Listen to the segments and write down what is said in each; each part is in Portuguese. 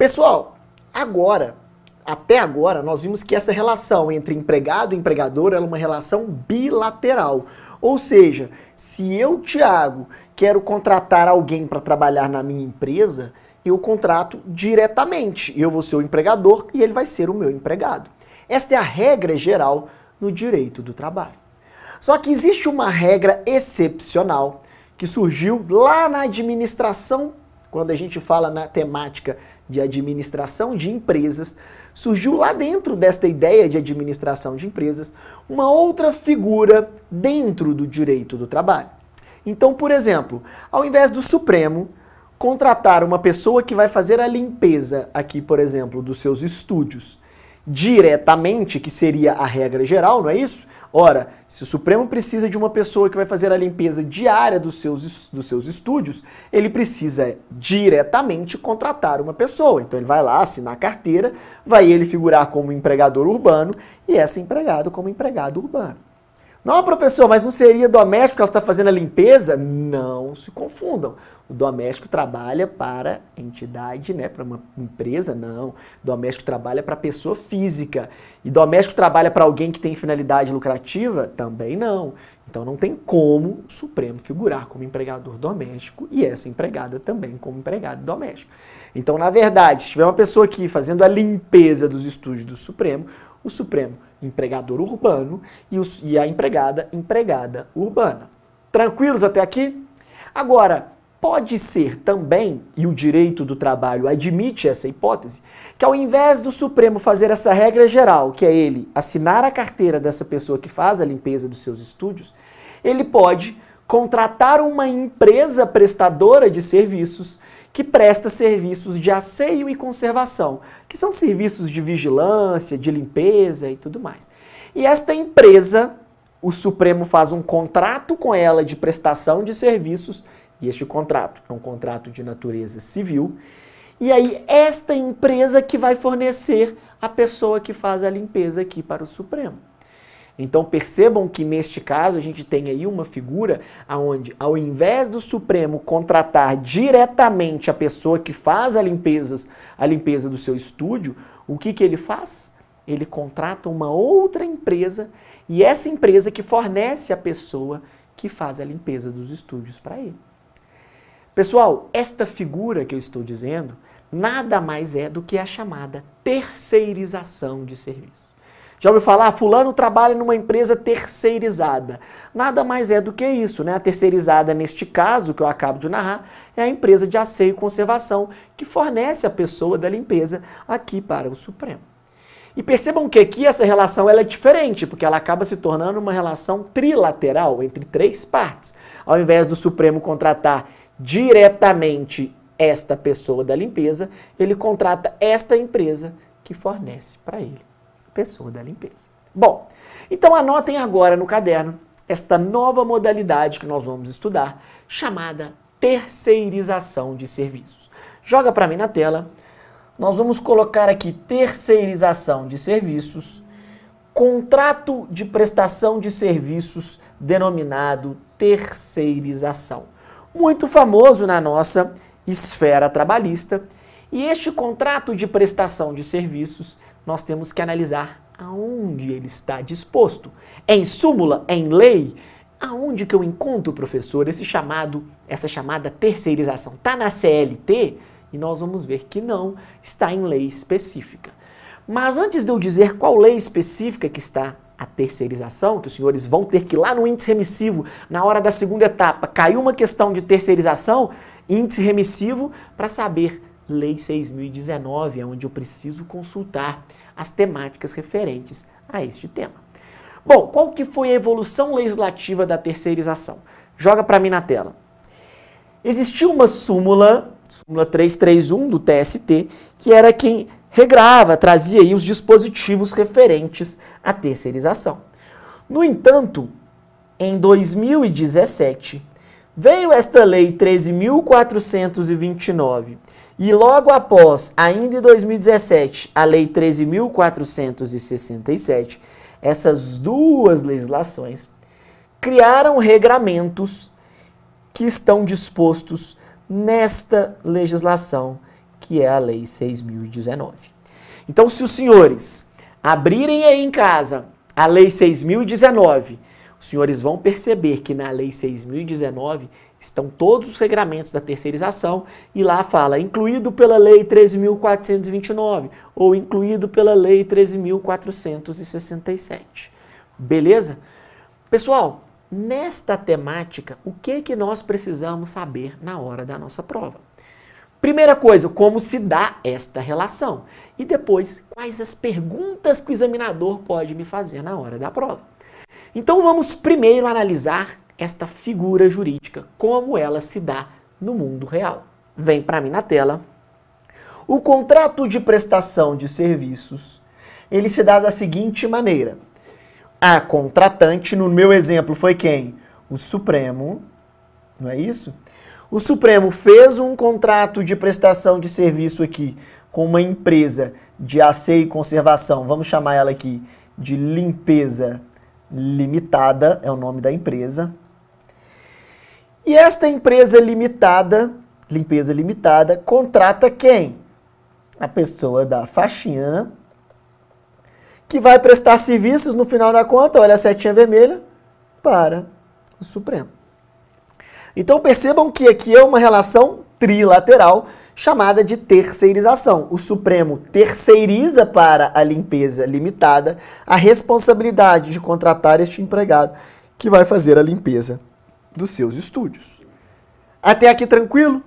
Pessoal, até agora, nós vimos que essa relação entre empregado e empregador é uma relação bilateral. Ou seja, se eu, Thiago, quero contratar alguém para trabalhar na minha empresa, eu contrato diretamente. Eu vou ser o empregador e ele vai ser o meu empregado. Esta é a regra geral no direito do trabalho. Só que existe uma regra excepcional que surgiu lá na administração, quando a gente fala na temática de administração de empresas, surgiu lá dentro desta ideia de administração de empresas uma outra figura dentro do direito do trabalho. Então, por exemplo, ao invés do Supremo contratar uma pessoa que vai fazer a limpeza aqui, por exemplo, dos seus estúdios diretamente, que seria a regra geral, não é isso? Ora, se o Supremo precisa de uma pessoa que vai fazer a limpeza diária dos seus estúdios, ele precisa diretamente contratar uma pessoa. Então ele vai lá assinar a carteira, vai ele figurar como empregador urbano e essa empregada como empregado urbano. Não, professor, mas não seria doméstico que ela está fazendo a limpeza? Não se confundam. O doméstico trabalha para entidade, né, para uma empresa, não. O doméstico trabalha para pessoa física. E doméstico trabalha para alguém que tem finalidade lucrativa? Também não. Então não tem como o Supremo figurar como empregador doméstico e essa empregada também como empregado doméstico. Então, na verdade, se tiver uma pessoa aqui fazendo a limpeza dos estúdios do Supremo, o Supremo empregador urbano e a empregada urbana. Tranquilos até aqui? Agora, pode ser também, e o direito do trabalho admite essa hipótese, que ao invés do Supremo fazer essa regra geral, que é ele assinar a carteira dessa pessoa que faz a limpeza dos seus estúdios, ele pode contratar uma empresa prestadora de serviços que presta serviços de asseio e conservação, que são serviços de vigilância, de limpeza e tudo mais. E esta empresa, o Supremo faz um contrato com ela de prestação de serviços, e este contrato é um contrato de natureza civil, e aí esta empresa que vai fornecer a pessoa que faz a limpeza aqui para o Supremo. Então percebam que neste caso a gente tem aí uma figura onde, ao invés do Supremo contratar diretamente a pessoa que faz a limpeza do seu estúdio, o que ele faz? Ele contrata uma outra empresa e essa empresa que fornece a pessoa que faz a limpeza dos estúdios para ele. Pessoal, esta figura que eu estou dizendo nada mais é do que a chamada terceirização de serviço. Já ouviu falar? Fulano trabalha numa empresa terceirizada. Nada mais é do que isso, né? A terceirizada, neste caso que eu acabo de narrar, é a empresa de asseio e conservação que fornece a pessoa da limpeza aqui para o Supremo. E percebam que aqui essa relação ela é diferente, porque ela acaba se tornando uma relação trilateral entre três partes. Ao invés do Supremo contratar diretamente esta pessoa da limpeza, ele contrata esta empresa que fornece para ele pessoa da limpeza. Bom, então anotem agora no caderno esta nova modalidade que nós vamos estudar, chamada terceirização de serviços. Joga para mim na tela. Nós vamos colocar aqui terceirização de serviços, contrato de prestação de serviços denominado terceirização. Muito famoso na nossa esfera trabalhista. E este contrato de prestação de serviços nós temos que analisar aonde ele está disposto. Em súmula, em lei, aonde que eu encontro, professor, essa chamada terceirização? Está na CLT? E nós vamos ver que não, está em lei específica. Mas antes de eu dizer qual lei específica que está a terceirização, que os senhores vão ter que ir lá no índice remissivo, na hora da segunda etapa, caiu uma questão de terceirização, índice remissivo, para saber Lei 6.019, é onde eu preciso consultar as temáticas referentes a este tema. Bom, qual que foi a evolução legislativa da terceirização? Joga para mim na tela. Existiu uma súmula 331 do TST, que era quem regrava, trazia aí os dispositivos referentes à terceirização. No entanto, em 2017, veio esta Lei 13.429 e logo após, ainda em 2017, a Lei 13.467, essas duas legislações criaram regramentos que estão dispostos nesta legislação que é a Lei 6.019. Então, se os senhores abrirem aí em casa a Lei 6.019, os senhores vão perceber que na Lei 6.019 estão todos os regramentos da terceirização e lá fala incluído pela Lei 13.429 ou incluído pela Lei 13.467. Beleza? Pessoal, nesta temática, o que nós precisamos saber na hora da nossa prova? Primeira coisa, como se dá esta relação? E depois, quais as perguntas que o examinador pode me fazer na hora da prova? Então vamos primeiro analisar esta figura jurídica, como ela se dá no mundo real. Vem para mim na tela. O contrato de prestação de serviços, ele se dá da seguinte maneira. A contratante, no meu exemplo, foi quem? O Supremo, não é isso? O Supremo fez um contrato de prestação de serviço aqui com uma empresa de asseio e conservação, vamos chamar ela aqui de Limpeza Limitada, é o nome da empresa. E esta empresa limitada, Limpeza Limitada, contrata quem? A pessoa da faxina, que vai prestar serviços no final da conta, olha a setinha vermelha, para o Supremo. Então percebam que aqui é uma relação trilateral chamada de terceirização. O Supremo terceiriza para a Limpeza Limitada a responsabilidade de contratar este empregado que vai fazer a limpeza dos seus estúdios. Até aqui tranquilo?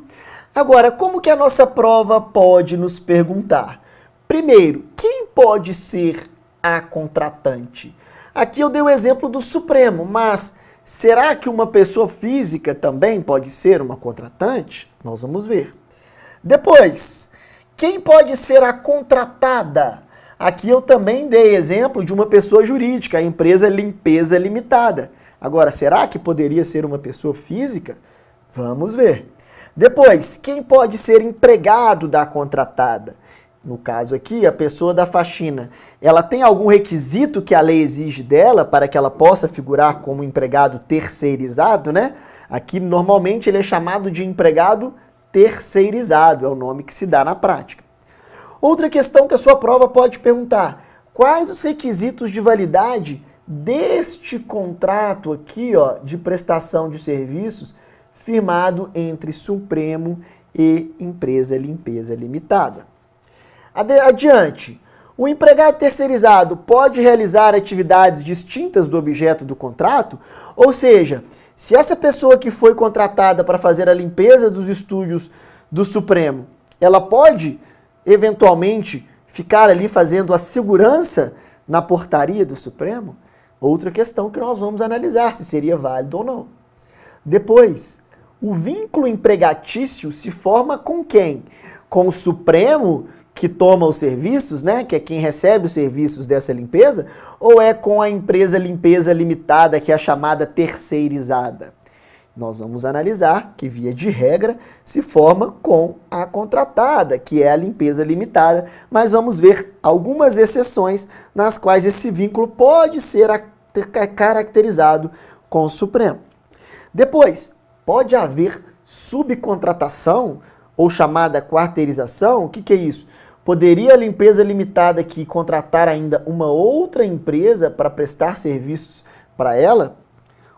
Agora, como que a nossa prova pode nos perguntar? Primeiro, quem pode ser a contratante? Aqui eu dei o exemplo do Supremo, mas será que uma pessoa física também pode ser uma contratante? Nós vamos ver. Depois, quem pode ser a contratada? Aqui eu também dei exemplo de uma pessoa jurídica, a empresa Limpeza Limitada. Agora, será que poderia ser uma pessoa física? Vamos ver. Depois, quem pode ser empregado da contratada? No caso aqui, a pessoa da faxina. Ela tem algum requisito que a lei exige dela para que ela possa figurar como empregado terceirizado, né? Aqui, normalmente, ele é chamado de empregado terceirizado, é o nome que se dá na prática. Outra questão que a sua prova pode perguntar: quais os requisitos de validade deste contrato aqui, ó, de prestação de serviços firmado entre Supremo e Empresa Limpeza Limitada? Adiante, o empregado terceirizado pode realizar atividades distintas do objeto do contrato? Ou seja, se essa pessoa que foi contratada para fazer a limpeza dos estúdios do Supremo, ela pode, eventualmente, ficar ali fazendo a segurança na portaria do Supremo? Outra questão que nós vamos analisar, se seria válido ou não. Depois, o vínculo empregatício se forma com quem? Com o Supremo, que toma os serviços, né, que é quem recebe os serviços dessa limpeza, ou é com a empresa Limpeza Limitada, que é a chamada terceirizada? Nós vamos analisar que, via de regra, se forma com a contratada, que é a Limpeza Limitada, mas vamos ver algumas exceções nas quais esse vínculo pode ser caracterizado com o Supremo. Depois, pode haver subcontratação ou chamada quarteirização. O que é isso? Poderia a Limpeza Limitada aqui contratar ainda uma outra empresa para prestar serviços para ela?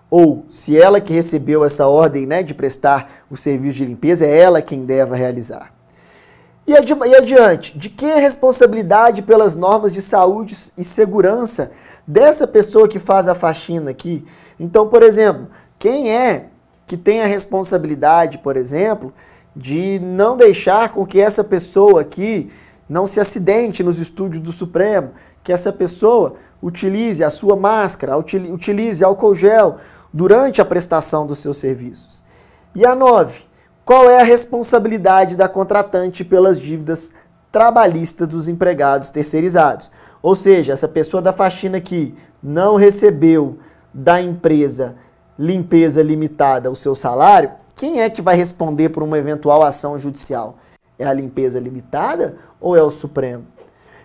Ou, se ela que recebeu essa ordem, né, de prestar o serviço de limpeza, é ela quem deve realizar? E adiante, de quem é a responsabilidade pelas normas de saúde e segurança dessa pessoa que faz a faxina aqui? Então, por exemplo, quem é que tem a responsabilidade, por exemplo, de não deixar com que essa pessoa aqui não se acidente nos estúdios do Supremo, que essa pessoa utilize a sua máscara, utilize álcool gel durante a prestação dos seus serviços? E a 9, qual é a responsabilidade da contratante pelas dívidas trabalhistas dos empregados terceirizados? Ou seja, essa pessoa da faxina aqui não recebeu da empresa Limpeza Limitada o seu salário, quem é que vai responder por uma eventual ação judicial? É a Limpeza Limitada ou é o Supremo?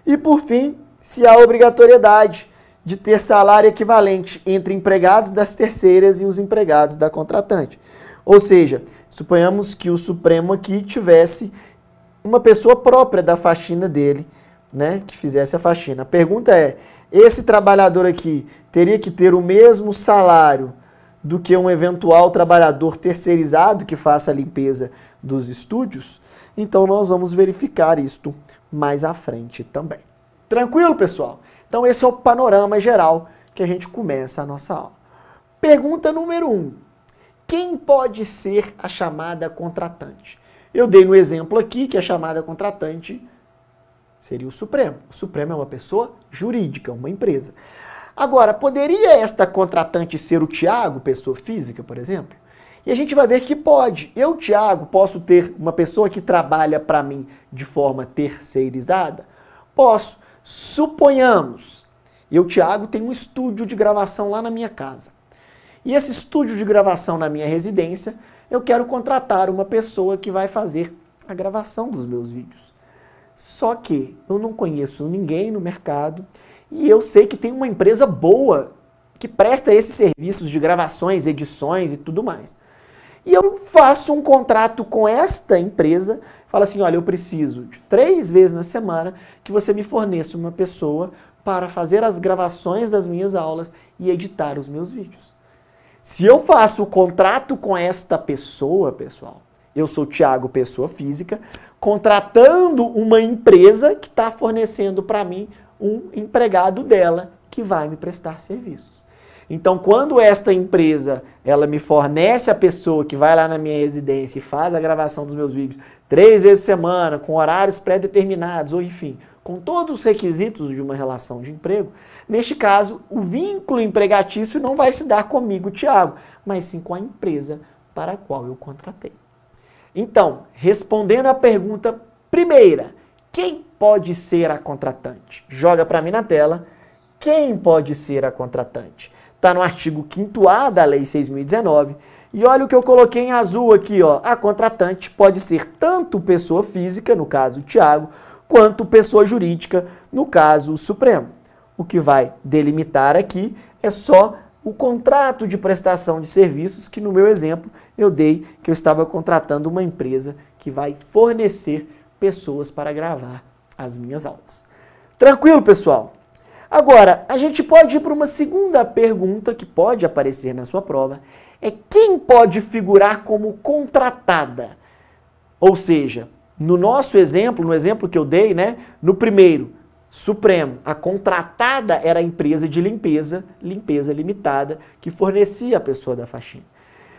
E por fim, se há obrigatoriedade de ter salário equivalente entre empregados das terceiras e os empregados da contratante. Ou seja, suponhamos que o Supremo aqui tivesse uma pessoa própria da faxina dele, né, que fizesse a faxina. A pergunta é, esse trabalhador aqui teria que ter o mesmo salário do que um eventual trabalhador terceirizado que faça a limpeza dos estúdios? Então nós vamos verificar isto mais à frente também. Tranquilo, pessoal? Então esse é o panorama geral que a gente começa a nossa aula. Pergunta número 1. Quem pode ser a chamada contratante? Eu dei no exemplo aqui que a chamada contratante seria o Supremo. O Supremo é uma pessoa jurídica, uma empresa. Agora, poderia esta contratante ser o Tiago, pessoa física, por exemplo? E a gente vai ver que pode. Eu, Tiago, posso ter uma pessoa que trabalha para mim de forma terceirizada? Posso. Suponhamos, eu, Tiago, tenho um estúdio de gravação lá na minha casa. E esse estúdio de gravação na minha residência, eu quero contratar uma pessoa que vai fazer a gravação dos meus vídeos. Só que eu não conheço ninguém no mercado e eu sei que tem uma empresa boa que presta esses serviços de gravações, edições e tudo mais. E eu faço um contrato com esta empresa, falo assim, olha, eu preciso de 3 vezes na semana que você me forneça uma pessoa para fazer as gravações das minhas aulas e editar os meus vídeos. Se eu faço o contrato com esta pessoa, pessoal, eu sou Tiago, pessoa física, contratando uma empresa que está fornecendo para mim um empregado dela que vai me prestar serviços. Então, quando esta empresa ela me fornece a pessoa que vai lá na minha residência e faz a gravação dos meus vídeos 3 vezes por semana, com horários pré-determinados, ou enfim, com todos os requisitos de uma relação de emprego, neste caso, o vínculo empregatício não vai se dar comigo, Tiago, mas sim com a empresa para a qual eu contratei. Então, respondendo à pergunta primeira, quem pode ser a contratante? Joga para mim na tela, quem pode ser a contratante? Está no artigo 5º-A da Lei 6.019, e olha o que eu coloquei em azul aqui, ó. A contratante pode ser tanto pessoa física, no caso o Tiago, quanto pessoa jurídica, no caso o Supremo. O que vai delimitar aqui é só o contrato de prestação de serviços, que no meu exemplo eu dei que eu estava contratando uma empresa que vai fornecer pessoas para gravar as minhas aulas. Tranquilo, pessoal? Agora, a gente pode ir para uma segunda pergunta que pode aparecer na sua prova, é quem pode figurar como contratada? Ou seja, no nosso exemplo, no exemplo que eu dei, né, no primeiro, Supremo, a contratada era a empresa de limpeza limitada, que fornecia a pessoa da faxina.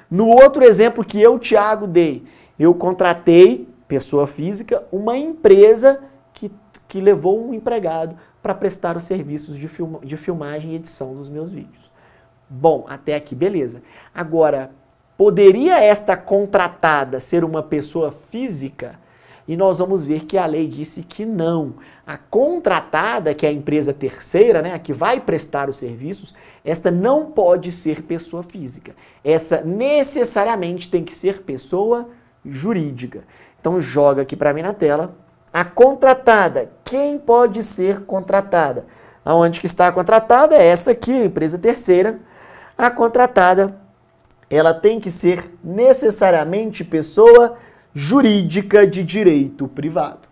No outro exemplo que eu, Tiago, dei, eu contratei, pessoa física, uma empresa que levou um empregado para prestar os serviços de filmagem e edição dos meus vídeos. Bom, até aqui beleza. Agora, poderia esta contratada ser uma pessoa física? E nós vamos ver que a lei disse que não. A contratada, que é a empresa terceira, né, a que vai prestar os serviços, esta não pode ser pessoa física. Essa necessariamente tem que ser pessoa jurídica. Então joga aqui para mim na tela. A contratada, quem pode ser contratada? Aonde que está a contratada? É essa aqui, a empresa terceira. A contratada, ela tem que ser necessariamente pessoa jurídica de direito privado.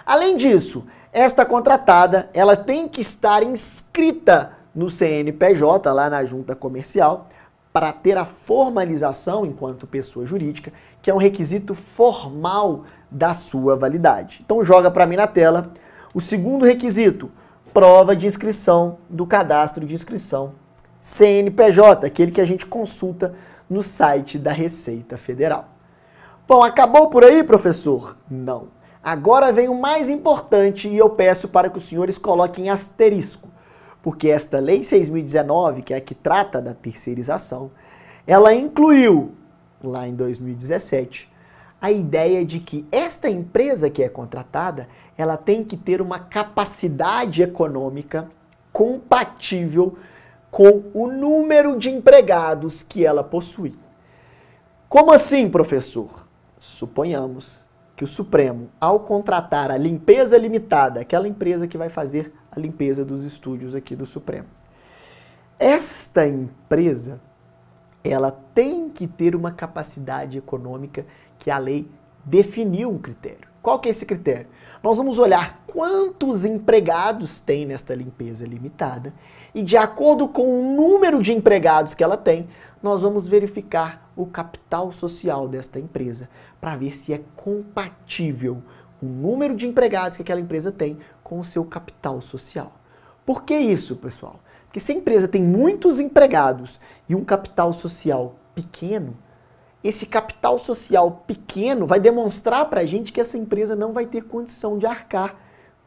Além disso, esta contratada, ela tem que estar inscrita no CNPJ, lá na junta comercial, para ter a formalização enquanto pessoa jurídica, que é um requisito formal da sua validade. Então joga para mim na tela o segundo requisito, prova de inscrição do cadastro de inscrição CNPJ, aquele que a gente consulta no site da Receita Federal. Bom, acabou por aí, professor? Não. Agora vem o mais importante e eu peço para que os senhores coloquem asterisco, porque esta Lei 6.019, que é a que trata da terceirização, ela incluiu, lá em 2017, a ideia de que esta empresa que é contratada, ela tem que ter uma capacidade econômica compatível com o número de empregados que ela possui. Como assim, professor? Suponhamos que o Supremo, ao contratar a limpeza limitada, aquela empresa que vai fazer a limpeza dos estúdios aqui do Supremo, esta empresa, ela tem que ter uma capacidade econômica que a lei definiu um critério. Qual que é esse critério? Nós vamos olhar quantos empregados tem nesta limpeza limitada e de acordo com o número de empregados que ela tem, nós vamos verificar o capital social desta empresa para ver se é compatível o número de empregados que aquela empresa tem com o seu capital social. Por que isso, pessoal? Porque se a empresa tem muitos empregados e um capital social pequeno, esse capital social pequeno vai demonstrar para a gente que essa empresa não vai ter condição de arcar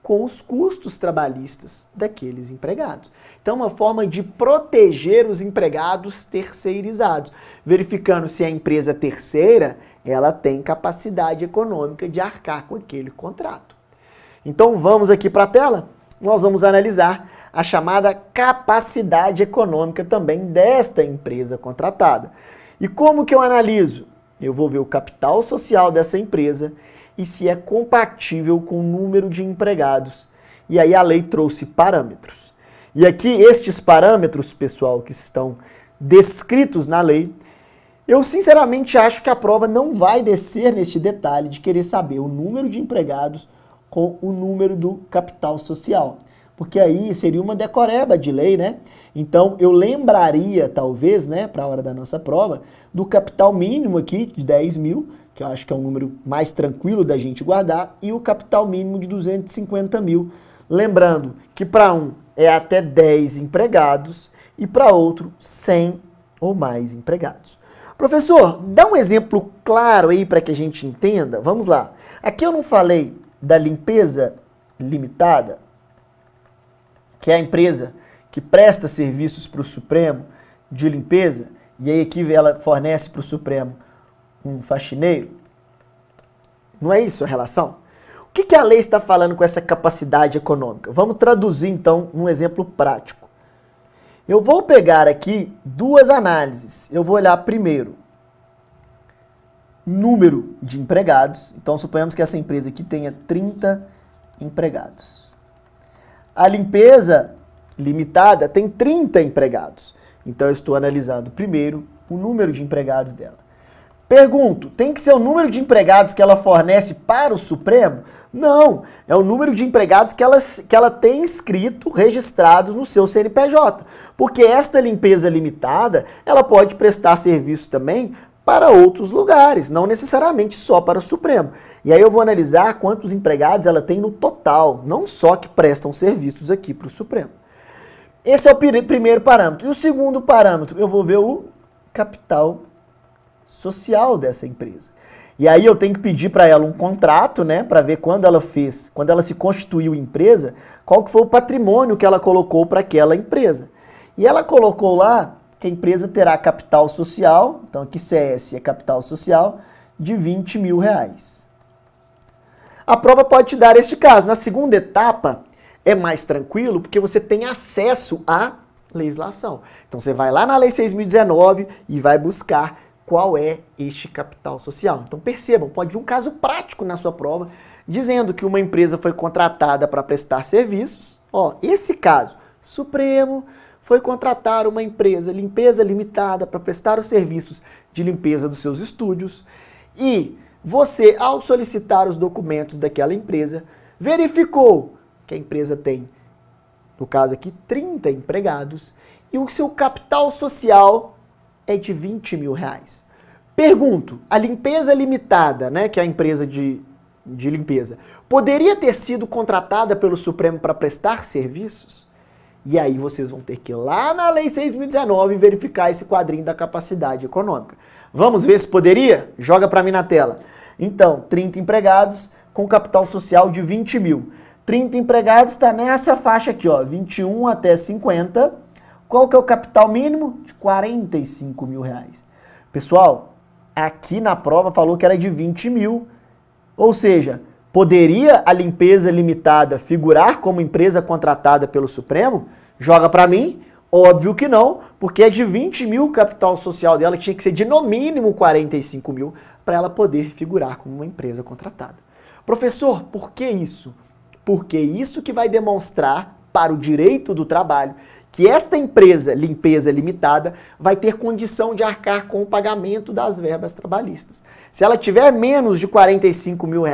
com os custos trabalhistas daqueles empregados. Então, uma forma de proteger os empregados terceirizados, verificando se a empresa terceira ela tem capacidade econômica de arcar com aquele contrato. Então, vamos aqui para a tela, nós vamos analisar a chamada capacidade econômica também desta empresa contratada. E como que eu analiso? Eu vou ver o capital social dessa empresa e se é compatível com o número de empregados. E aí a lei trouxe parâmetros. E aqui estes parâmetros, pessoal, que estão descritos na lei, eu sinceramente acho que a prova não vai descer neste detalhe de querer saber o número de empregados com o número do capital social. Porque aí seria uma decoreba de lei, né? Então, eu lembraria, talvez, né, para a hora da nossa prova, do capital mínimo aqui, de 10 mil, que eu acho que é um número mais tranquilo da gente guardar, e o capital mínimo de 250 mil. Lembrando que para um é até 10 empregados e para outro 100 ou mais empregados. Professor, dá um exemplo claro aí para que a gente entenda. Vamos lá. Aqui eu não falei da limpeza limitada, que é a empresa que presta serviços para o Supremo de limpeza, e aí aqui ela fornece para o Supremo um faxineiro. Não é isso a relação? O que a lei está falando com essa capacidade econômica? Vamos traduzir então num exemplo prático. Eu vou pegar aqui duas análises. Eu vou olhar primeiro número de empregados. Então suponhamos que essa empresa aqui tenha 30 empregados. A limpeza limitada tem 30 empregados. Então eu estou analisando primeiro o número de empregados dela. Pergunto, tem que ser o número de empregados que ela fornece para o Supremo? Não, é o número de empregados que ela tem inscrito, registrados no seu CNPJ. Porque esta limpeza limitada, ela pode prestar serviço também para outros lugares, não necessariamente só para o Supremo. E aí eu vou analisar quantos empregados ela tem no total, não só que prestam serviços aqui para o Supremo. Esse é o primeiro parâmetro. E o segundo parâmetro, eu vou ver o capital social dessa empresa. E aí eu tenho que pedir para ela um contrato, né, para ver quando ela se constituiu empresa, qual que foi o patrimônio que ela colocou para aquela empresa. E ela colocou lá que a empresa terá capital social, então aqui CS é capital social, de 20 mil reais. A prova pode te dar este caso. Na segunda etapa é mais tranquilo porque você tem acesso à legislação. Então você vai lá na Lei 6.019 e vai buscar qual é este capital social. Então percebam, pode vir um caso prático na sua prova, dizendo que uma empresa foi contratada para prestar serviços. Ó, esse caso, Supremo foi contratar uma empresa, limpeza limitada, para prestar os serviços de limpeza dos seus estúdios. E você, ao solicitar os documentos daquela empresa, verificou que a empresa tem, no caso aqui, 30 empregados e o seu capital social é de 20 mil reais. Pergunto, a limpeza limitada, né, que é a empresa de limpeza, poderia ter sido contratada pelo Supremo para prestar serviços? E aí vocês vão ter que ir lá na Lei 6.019 verificar esse quadrinho da capacidade econômica. Vamos ver se poderia? Joga para mim na tela. Então, 30 empregados com capital social de 20 mil. 30 empregados está nessa faixa aqui, ó, 21 até 50. Qual que é o capital mínimo? De 45 mil reais. Pessoal, aqui na prova falou que era de 20 mil. Ou seja, poderia a limpeza limitada figurar como empresa contratada pelo Supremo? Joga para mim. Óbvio que não, porque é de 20 mil o capital social dela, tinha que ser de no mínimo 45 mil para ela poder figurar como uma empresa contratada. Professor, por que isso? Porque isso que vai demonstrar para o direito do trabalho que esta empresa Limpeza Limitada vai ter condição de arcar com o pagamento das verbas trabalhistas. Se ela tiver menos de R$45 mil,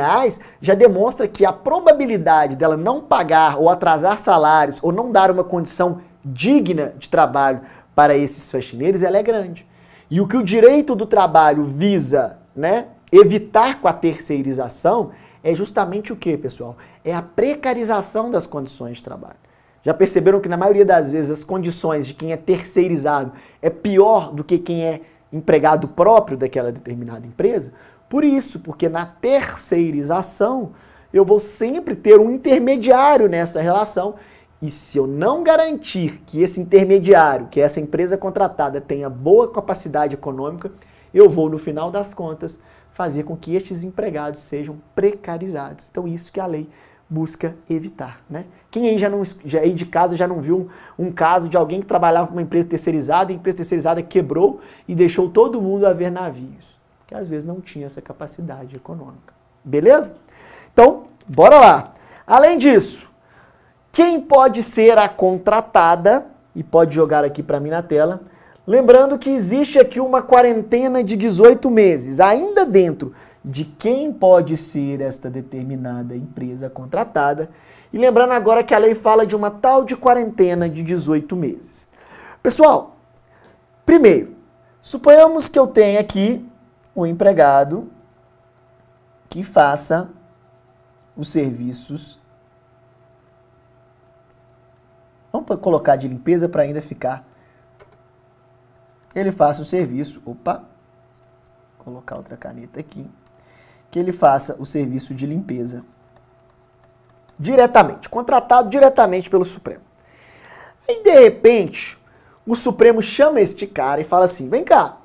já demonstra que a probabilidade dela não pagar ou atrasar salários ou não dar uma condição digna de trabalho para esses faxineiros, ela é grande. E o que o direito do trabalho visa, né, evitar com a terceirização é justamente o que, pessoal? É a precarização das condições de trabalho. Já perceberam que na maioria das vezes as condições de quem é terceirizado é pior do que quem é empregado próprio daquela determinada empresa? Por isso, porque na terceirização eu vou sempre ter um intermediário nessa relação e se eu não garantir que esse intermediário, que essa empresa contratada tenha boa capacidade econômica, eu vou, no final das contas, fazer com que estes empregados sejam precarizados. Então isso que a lei busca evitar, né? Quem aí de casa já não viu um caso de alguém que trabalhava numa empresa terceirizada e a empresa terceirizada quebrou e deixou todo mundo a ver navios, que às vezes não tinha essa capacidade econômica. Beleza? Então, bora lá. Além disso, quem pode ser a contratada, e pode jogar aqui para mim na tela, lembrando que existe aqui uma quarentena de 18 meses, ainda dentro de quem pode ser esta determinada empresa contratada. E lembrando agora que a lei fala de uma tal de quarentena de 18 meses. Pessoal, primeiro, suponhamos que eu tenha aqui um empregado que faça os serviços. Vamos colocar de limpeza para ainda ficar. Ele faça o serviço, opa, vou colocar outra caneta aqui, que ele faça o serviço de limpeza diretamente, contratado diretamente pelo Supremo. Aí, de repente, o Supremo chama este cara e fala assim, vem cá,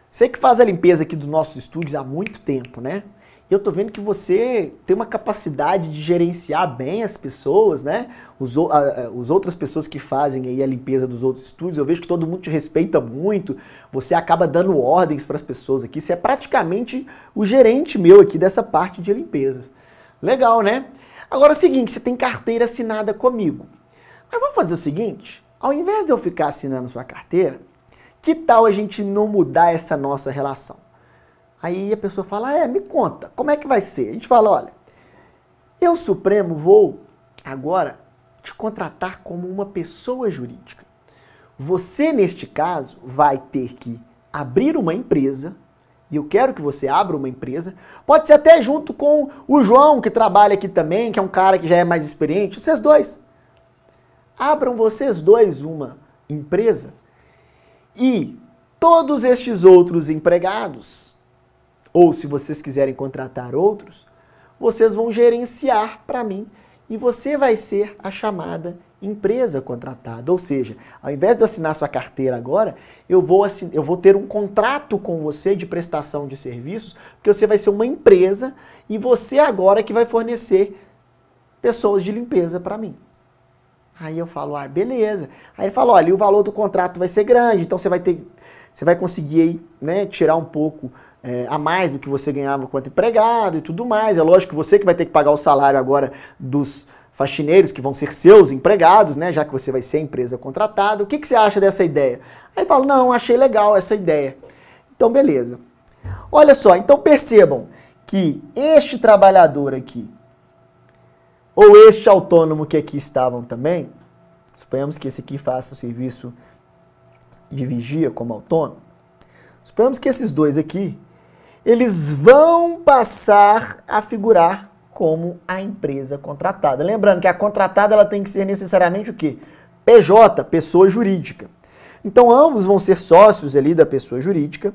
você que faz a limpeza aqui dos nossos estúdios há muito tempo, né? E eu tô vendo que você tem uma capacidade de gerenciar bem as pessoas, né? As outras pessoas que fazem aí a limpeza dos outros estúdios, eu vejo que todo mundo te respeita muito, você acaba dando ordens para as pessoas aqui, você é praticamente o gerente meu aqui dessa parte de limpezas. Legal, né? Agora é o seguinte, você tem carteira assinada comigo. Mas vamos fazer o seguinte, ao invés de eu ficar assinando sua carteira, que tal a gente não mudar essa nossa relação? Aí a pessoa fala, me conta, como é que vai ser? A gente fala, olha, eu, Supremo, vou agora te contratar como uma pessoa jurídica. Você, neste caso, vai ter que abrir uma empresa, e eu quero que você abra uma empresa, pode ser até junto com o João, que trabalha aqui também, que é um cara que já é mais experiente, vocês dois. Abram vocês dois uma empresa e todos estes outros empregados, ou se vocês quiserem contratar outros, vocês vão gerenciar para mim e você vai ser a chamada empresa contratada. Ou seja, ao invés de eu assinar sua carteira agora, eu vou ter um contrato com você de prestação de serviços, porque você vai ser uma empresa e você agora que vai fornecer pessoas de limpeza para mim. Aí eu falo, beleza. Aí ele fala, olha, e o valor do contrato vai ser grande, então você vai conseguir aí, né, tirar um pouco a mais do que você ganhava enquanto empregado e tudo mais. É lógico que você que vai ter que pagar o salário agora dos faxineiros que vão ser seus empregados, né, já que você vai ser a empresa contratada. O que você acha dessa ideia? Aí ele fala, não, achei legal essa ideia. Então, beleza. Olha só, então percebam que este trabalhador aqui, ou este autônomo que aqui estavam também, suponhamos que esse aqui faça o serviço de vigia como autônomo, suponhamos que esses dois aqui, eles vão passar a figurar como a empresa contratada. Lembrando que a contratada ela tem que ser necessariamente o quê? PJ, pessoa jurídica. Então ambos vão ser sócios ali da pessoa jurídica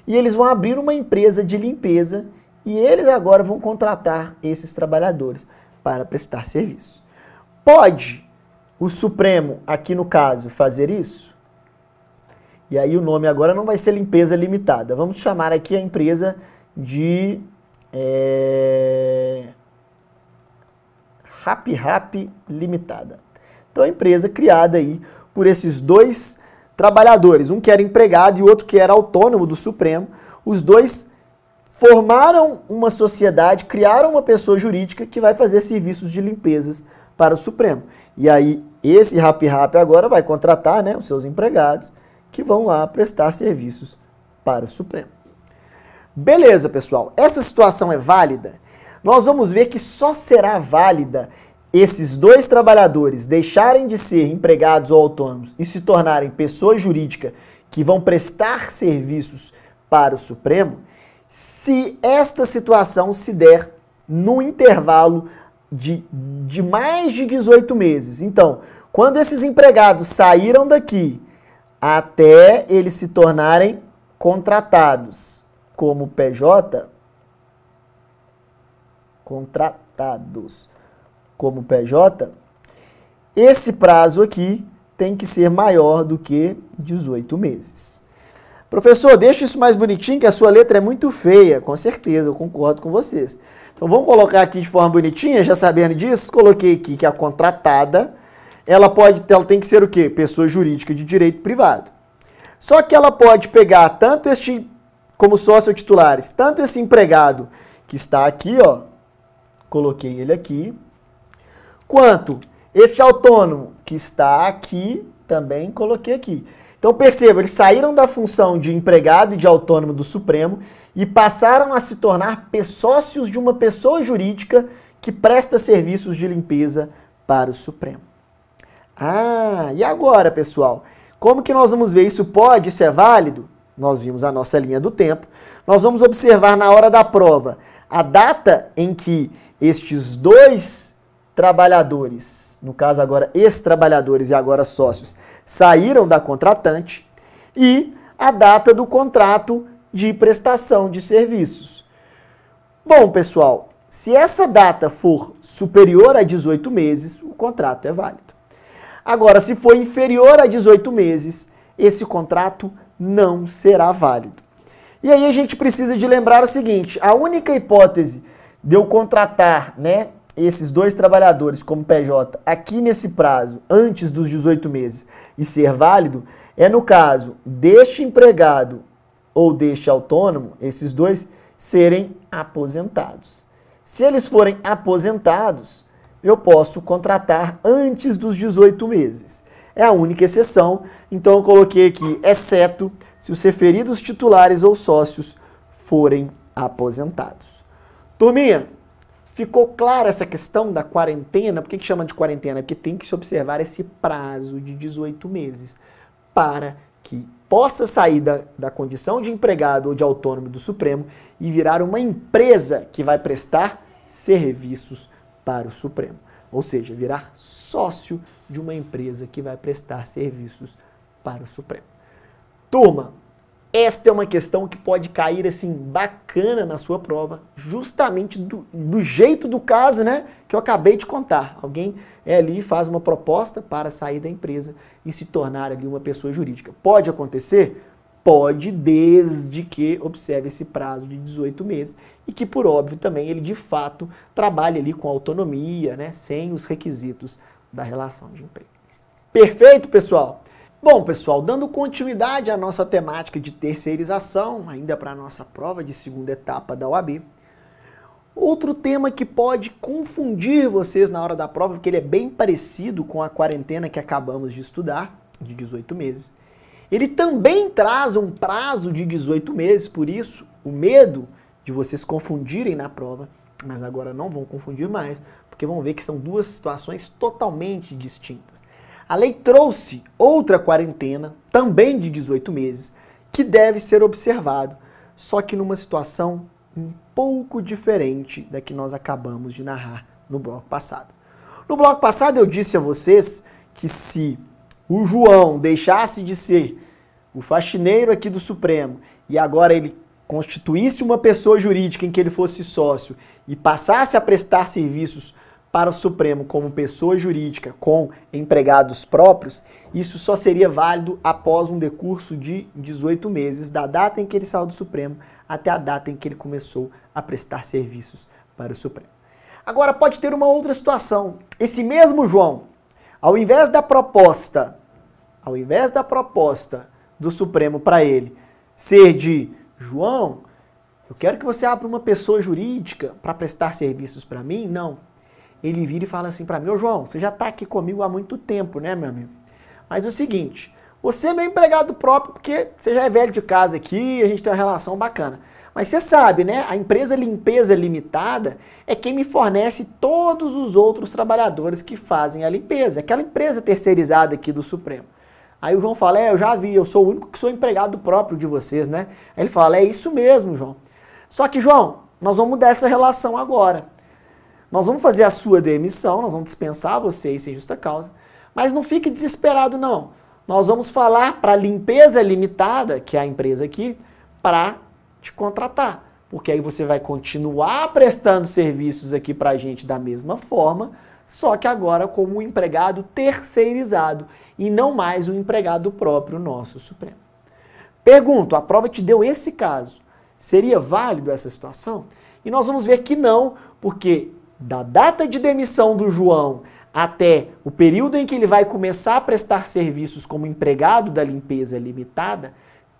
e eles vão abrir uma empresa de limpeza e eles agora vão contratar esses trabalhadores para prestar serviço. Pode o Supremo, aqui no caso, fazer isso? E aí o nome agora não vai ser Limpeza Limitada. Vamos chamar aqui a empresa de Rap Limitada. Então a empresa criada aí por esses dois trabalhadores, um que era empregado e o outro que era autônomo do Supremo, os dois formaram uma sociedade, criaram uma pessoa jurídica que vai fazer serviços de limpezas para o Supremo. E aí, esse RapRap agora vai contratar, né, os seus empregados que vão lá prestar serviços para o Supremo. Beleza, pessoal. Essa situação é válida? Nós vamos ver que só será válida esses dois trabalhadores deixarem de ser empregados ou autônomos e se tornarem pessoa jurídica que vão prestar serviços para o Supremo, se esta situação se der no intervalo de mais de 18 meses. Então, quando esses empregados saíram daqui até eles se tornarem contratados como PJ, esse prazo aqui tem que ser maior do que 18 meses. Professor, deixa isso mais bonitinho, que a sua letra é muito feia. Com certeza, eu concordo com vocês. Então vamos colocar aqui de forma bonitinha, já sabendo disso, coloquei aqui que a contratada, ela tem que ser o quê? Pessoa jurídica de direito privado. Só que ela pode pegar tanto este, como sócio titulares, tanto esse empregado que está aqui, ó, coloquei ele aqui, quanto este autônomo que está aqui, também coloquei aqui. Então perceba, eles saíram da função de empregado e de autônomo do Supremo e passaram a se tornar sócios de uma pessoa jurídica que presta serviços de limpeza para o Supremo. Ah, e agora, pessoal? Como que nós vamos ver isso pode, isso é válido? Nós vimos a nossa linha do tempo. Nós vamos observar na hora da prova a data em que estes dois trabalhadores, no caso agora ex-trabalhadores e agora sócios, saíram da contratante e a data do contrato de prestação de serviços. Bom, pessoal, se essa data for superior a 18 meses, o contrato é válido. Agora, se for inferior a 18 meses, esse contrato não será válido. E aí a gente precisa de lembrar o seguinte, a única hipótese de eu contratar, né, esses dois trabalhadores como PJ aqui nesse prazo, antes dos 18 meses, e ser válido, é no caso deste empregado ou deste autônomo, esses dois serem aposentados. Se eles forem aposentados, eu posso contratar antes dos 18 meses. É a única exceção, então eu coloquei aqui, exceto se os referidos titulares ou sócios forem aposentados. Turminha, ficou clara essa questão da quarentena? Por que chama de quarentena? Porque tem que se observar esse prazo de 18 meses para que possa sair da condição de empregado ou de autônomo do Supremo e virar uma empresa que vai prestar serviços para o Supremo. Ou seja, virar sócio de uma empresa que vai prestar serviços para o Supremo. Turma, esta é uma questão que pode cair assim bacana na sua prova, justamente do jeito do caso, né, que eu acabei de contar. Alguém ali faz uma proposta para sair da empresa e se tornar ali uma pessoa jurídica. Pode acontecer? Pode, desde que observe esse prazo de 18 meses e que, por óbvio, também ele de fato trabalhe ali com autonomia, né, sem os requisitos da relação de emprego. Perfeito, pessoal? Bom, pessoal, dando continuidade à nossa temática de terceirização, ainda para a nossa prova de segunda etapa da OAB, outro tema que pode confundir vocês na hora da prova, porque ele é bem parecido com a quarentena que acabamos de estudar, de 18 meses, ele também traz um prazo de 18 meses, por isso o medo de vocês confundirem na prova, mas agora não vão confundir mais, porque vão ver que são duas situações totalmente distintas. A lei trouxe outra quarentena, também de 18 meses, que deve ser observado, só que numa situação um pouco diferente da que nós acabamos de narrar no bloco passado. No bloco passado eu disse a vocês que se o João deixasse de ser o faxineiro aqui do Supremo e agora ele constituísse uma pessoa jurídica em que ele fosse sócio e passasse a prestar serviços para o Supremo como pessoa jurídica com empregados próprios, isso só seria válido após um decurso de 18 meses, da data em que ele saiu do Supremo até a data em que ele começou a prestar serviços para o Supremo. Agora pode ter uma outra situação. Esse mesmo João, ao invés da proposta do Supremo para ele ser de João, eu quero que você abra uma pessoa jurídica para prestar serviços para mim, não. ele vira e fala assim para mim: ô João, você já está aqui comigo há muito tempo, né, meu amigo? Mas é o seguinte, você é meu empregado próprio porque você já é velho de casa aqui, a gente tem uma relação bacana. Mas você sabe, né? A empresa Limpeza Limitada é quem me fornece todos os outros trabalhadores que fazem a limpeza. Aquela empresa terceirizada aqui do Supremo. Aí o João fala: eu já vi, eu sou o único que sou empregado próprio de vocês, né? Aí ele fala: é isso mesmo, João. Só que, João, nós vamos mudar essa relação agora. Nós vamos fazer a sua demissão, nós vamos dispensar você sem justa causa. Mas não fique desesperado, não. Nós vamos falar para a Limpeza Limitada, que é a empresa aqui, para te contratar, porque aí você vai continuar prestando serviços aqui para a gente da mesma forma, só que agora como um empregado terceirizado e não mais um empregado próprio nosso Supremo. Pergunto, a prova te deu esse caso, seria válido essa situação? E nós vamos ver que não, porque da data de demissão do João até o período em que ele vai começar a prestar serviços como empregado da Limpeza Limitada,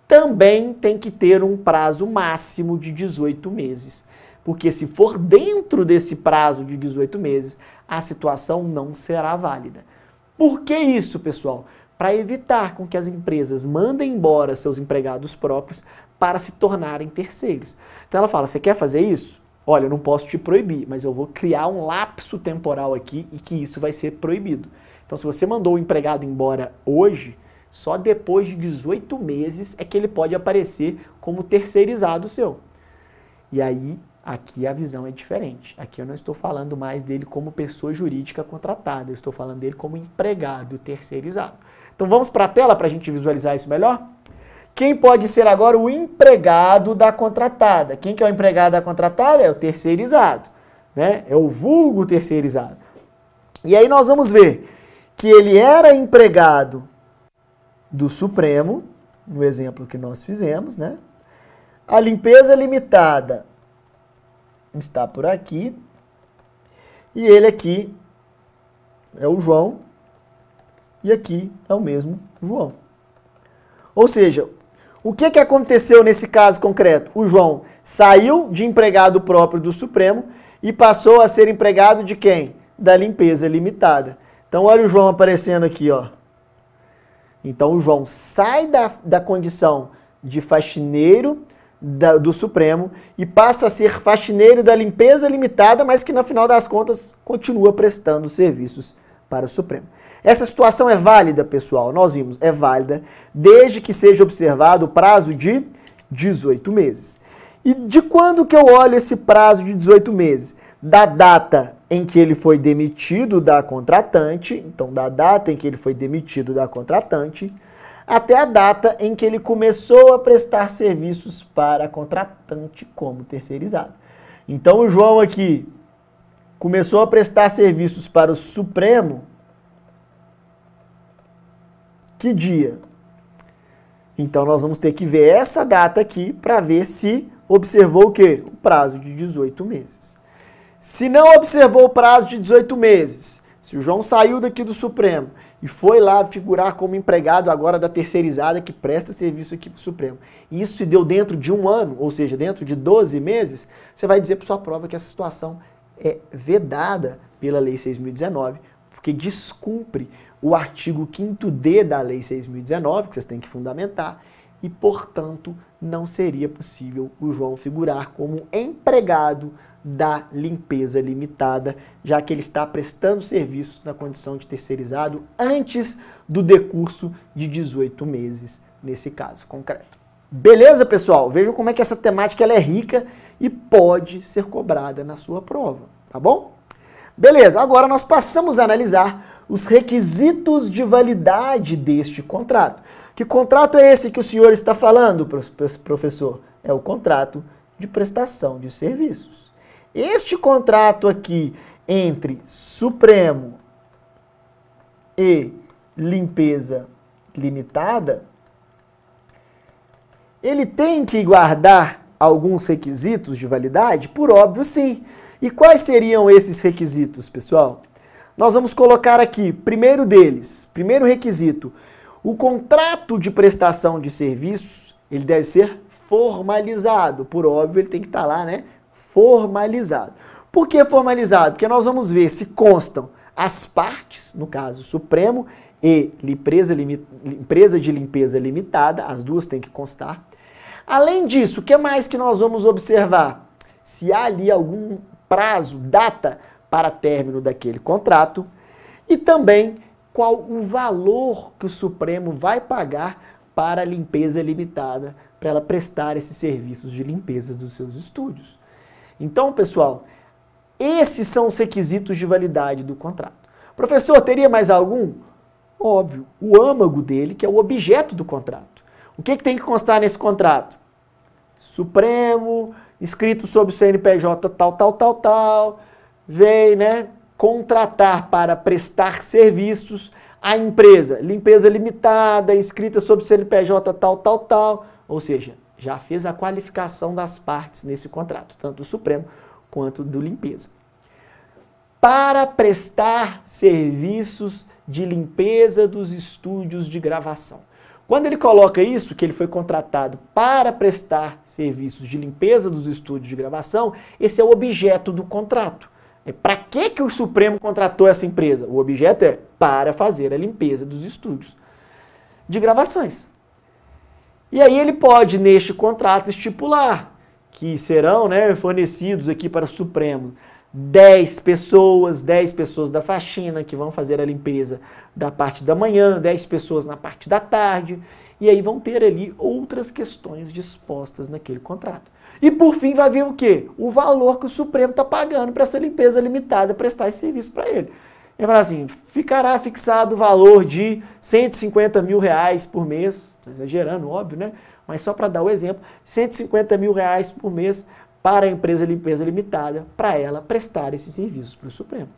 também tem que ter um prazo máximo de 18 meses. Porque se for dentro desse prazo de 18 meses, a situação não será válida. Por que isso, pessoal? Para evitar com que as empresas mandem embora seus empregados próprios para se tornarem terceiros. Então ela fala: você quer fazer isso? Olha, eu não posso te proibir, mas eu vou criar um lapso temporal aqui e que isso vai ser proibido. Então se você mandou o empregado embora hoje, só depois de 18 meses é que ele pode aparecer como terceirizado seu. E aí, aqui a visão é diferente. Aqui eu não estou falando mais dele como pessoa jurídica contratada, eu estou falando dele como empregado terceirizado. Então vamos para a tela para a gente visualizar isso melhor? Quem pode ser agora o empregado da contratada? Quem que é o empregado da contratada? É o terceirizado, né? É o vulgo terceirizado. E aí nós vamos ver que ele era empregado do Supremo, no exemplo que nós fizemos, né? A Limpeza Limitada está por aqui. E ele aqui é o João. E aqui é o mesmo João. Ou seja, o que aconteceu nesse caso concreto? O João saiu de empregado próprio do Supremo e passou a ser empregado de quem? Da Limpeza Limitada. Então olha o João aparecendo aqui, ó. Então o João sai da condição de faxineiro do Supremo e passa a ser faxineiro da Limpeza Limitada, mas que no final das contas continua prestando serviços para o Supremo. Essa situação é válida, pessoal? Nós vimos, é válida desde que seja observado o prazo de 18 meses. E de quando que eu olho esse prazo de 18 meses? Da data em que ele foi demitido da contratante, então da data em que ele foi demitido da contratante, até a data em que ele começou a prestar serviços para a contratante como terceirizado. Então o João aqui começou a prestar serviços para o Supremo, que dia? Então nós vamos ter que ver essa data aqui para ver se observou o quê? O prazo de 18 meses. Se não observou o prazo de 18 meses, se o João saiu daqui do Supremo e foi lá figurar como empregado agora da terceirizada que presta serviço aqui para o Supremo, e isso se deu dentro de um ano, ou seja, dentro de 12 meses, você vai dizer para sua prova que essa situação é vedada pela Lei 6.019, porque descumpre o artigo 5º-D da Lei 6.019, que vocês têm que fundamentar, e, portanto, não seria possível o João figurar como empregado da Limpeza Limitada, já que ele está prestando serviços na condição de terceirizado antes do decurso de 18 meses, nesse caso concreto. Beleza, pessoal? Vejam como é que essa temática ela é rica e pode ser cobrada na sua prova, tá bom? Beleza, agora nós passamos a analisar os requisitos de validade deste contrato. Que contrato é esse que o senhor está falando, professor? É o contrato de prestação de serviços. Este contrato aqui entre Supremo e Limpeza Limitada, ele tem que guardar alguns requisitos de validade? Por óbvio, sim. E quais seriam esses requisitos, pessoal? Nós vamos colocar aqui, primeiro deles, primeiro requisito, o contrato de prestação de serviços, ele deve ser formalizado. Por óbvio, ele tem que estar lá, né? Formalizado. Por que formalizado? Porque nós vamos ver se constam as partes, no caso Supremo e empresa de limpeza limitada, as duas têm que constar. Além disso, o que mais que nós vamos observar? Se há ali algum prazo, data para término daquele contrato e também qual o valor que o Supremo vai pagar para a limpeza limitada, para ela prestar esses serviços de limpeza dos seus estúdios. Então, pessoal, esses são os requisitos de validade do contrato. Professor, teria mais algum? Óbvio, o âmago dele, que é o objeto do contrato. O que tem que constar nesse contrato? Supremo, escrito sob o CNPJ tal, veio, né, contratar para prestar serviços à empresa, limpeza limitada, inscrita sob o CNPJ tal, ou seja, já fez a qualificação das partes nesse contrato, tanto do Supremo quanto do limpeza. Para prestar serviços de limpeza dos estúdios de gravação. Quando ele coloca isso, que ele foi contratado para prestar serviços de limpeza dos estúdios de gravação, esse é o objeto do contrato. Para que o Supremo contratou essa empresa? O objeto é para fazer a limpeza dos estúdios de gravações. E aí ele pode, neste contrato, estipular que serão, né, fornecidos aqui para o Supremo 10 pessoas da faxina que vão fazer a limpeza da parte da manhã, 10 pessoas na parte da tarde, e aí vão ter ali outras questões dispostas naquele contrato. E por fim vai vir o quê? O valor que o Supremo está pagando para essa limpeza limitada, prestar esse serviço para ele. Ele fala assim, ficará fixado o valor de R$150 mil por mês, estou exagerando, óbvio, né? Mas só para dar o exemplo, R$150 mil por mês para a empresa limpeza limitada, para ela prestar esses serviços para o Supremo.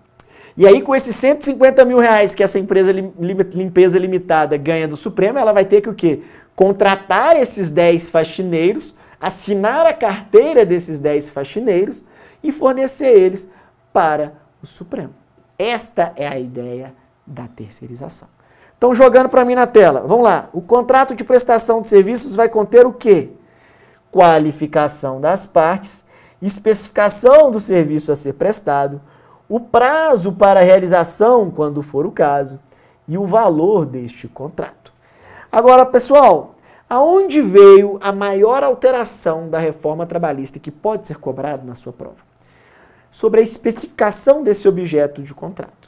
E aí, com esses R$150 mil que essa empresa limpeza limitada ganha do Supremo, ela vai ter que o quê? Contratar esses 10 faxineiros, assinar a carteira desses 10 faxineiros e fornecer eles para o Supremo. Esta é a ideia da terceirização. Então, jogando para mim na tela, vamos lá. O contrato de prestação de serviços vai conter o quê? Qualificação das partes, especificação do serviço a ser prestado, o prazo para a realização, quando for o caso, e o valor deste contrato. Agora, pessoal, aonde veio a maior alteração da reforma trabalhista que pode ser cobrada na sua prova? Sobre a especificação desse objeto de contrato.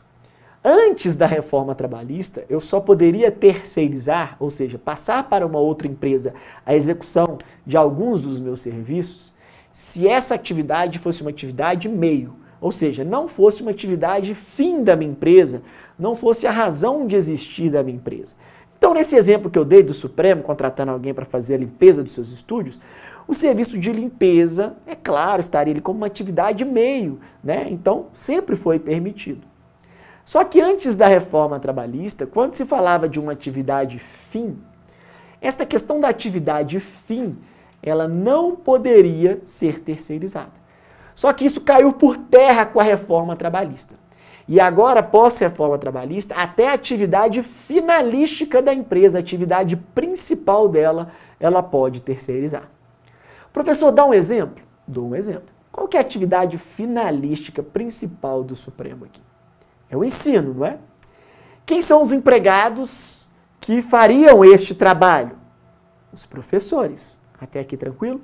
Antes da reforma trabalhista, eu só poderia terceirizar, ou seja, passar para uma outra empresa a execução de alguns dos meus serviços, se essa atividade fosse uma atividade meio, ou seja, não fosse uma atividade fim da minha empresa, não fosse a razão de existir da minha empresa. Então, nesse exemplo que eu dei do Supremo, contratando alguém para fazer a limpeza dos seus estúdios, o serviço de limpeza, é claro, estaria ali como uma atividade meio, né? Então, sempre foi permitido. Só que antes da reforma trabalhista, quando se falava de uma atividade fim, esta questão da atividade fim, ela não poderia ser terceirizada. Só que isso caiu por terra com a reforma trabalhista. E agora, pós-reforma trabalhista, até a atividade finalística da empresa, a atividade principal dela, ela pode terceirizar. Professor, dá um exemplo? Dou um exemplo. Qual que é a atividade finalística principal do Supremo aqui? É o ensino, não é? Quem são os empregados que fariam este trabalho? Os professores. Até aqui tranquilo?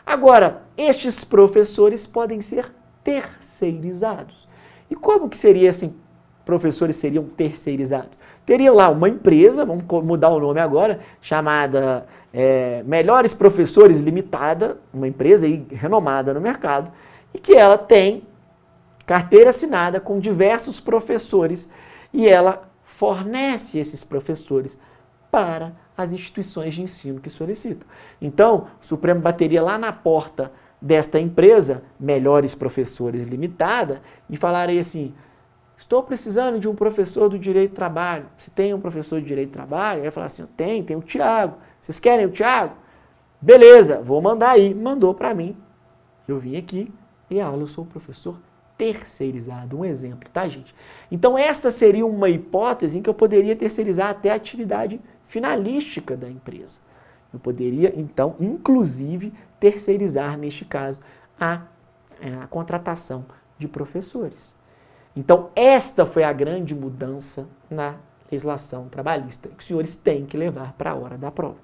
Agora, estes professores podem ser terceirizados. E como que seria assim? Professores seriam terceirizados? Teria lá uma empresa, vamos mudar o nome agora, chamada Melhores Professores Limitada, uma empresa aí renomada no mercado, e que ela tem carteira assinada com diversos professores e ela fornece esses professores para as instituições de ensino que solicitam. Então, o Supremo bateria lá na porta desta empresa, Melhores Professores Limitada, e falaria assim, estou precisando de um professor do direito do trabalho. Se tem um professor de direito do trabalho, ele vai falar assim, tem o Tiago. Vocês querem o Tiago? Beleza, vou mandar aí. Mandou para mim. Eu vim aqui e a aula eu sou o professor terceirizado. Um exemplo, tá, gente? Então, essa seria uma hipótese em que eu poderia terceirizar até a atividade finalística da empresa. Eu poderia, então, inclusive, terceirizar, neste caso, a contratação de professores. Então, esta foi a grande mudança na legislação trabalhista, que os senhores têm que levar para a hora da prova.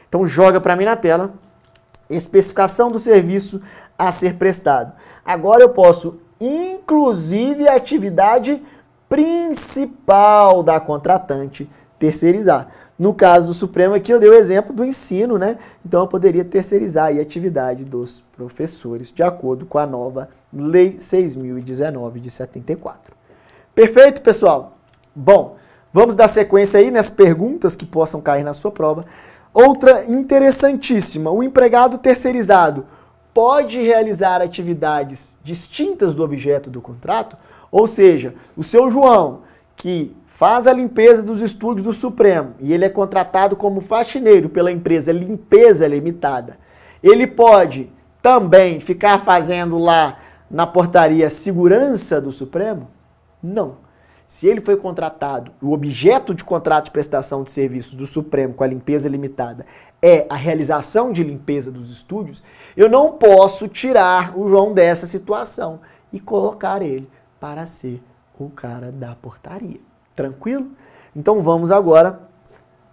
Então, joga para mim na tela, especificação do serviço a ser prestado. Agora eu posso, inclusive, a atividade principal da contratante, terceirizar. No caso do Supremo aqui eu dei o exemplo do ensino, né? Então eu poderia terceirizar aí a atividade dos professores, de acordo com a nova Lei 6.019 de 74. Perfeito, pessoal? Bom, vamos dar sequência aí nas perguntas que possam cair na sua prova. Outra interessantíssima, o empregado terceirizado pode realizar atividades distintas do objeto do contrato? Ou seja, o seu João, que faz a limpeza dos estúdios do Supremo e ele é contratado como faxineiro pela empresa Limpeza Limitada, ele pode também ficar fazendo lá na portaria segurança do Supremo? Não. Se ele foi contratado, o objeto de contrato de prestação de serviços do Supremo com a Limpeza Limitada é a realização de limpeza dos estúdios, eu não posso tirar o João dessa situação e colocar ele para ser o cara da portaria. Tranquilo? Então vamos agora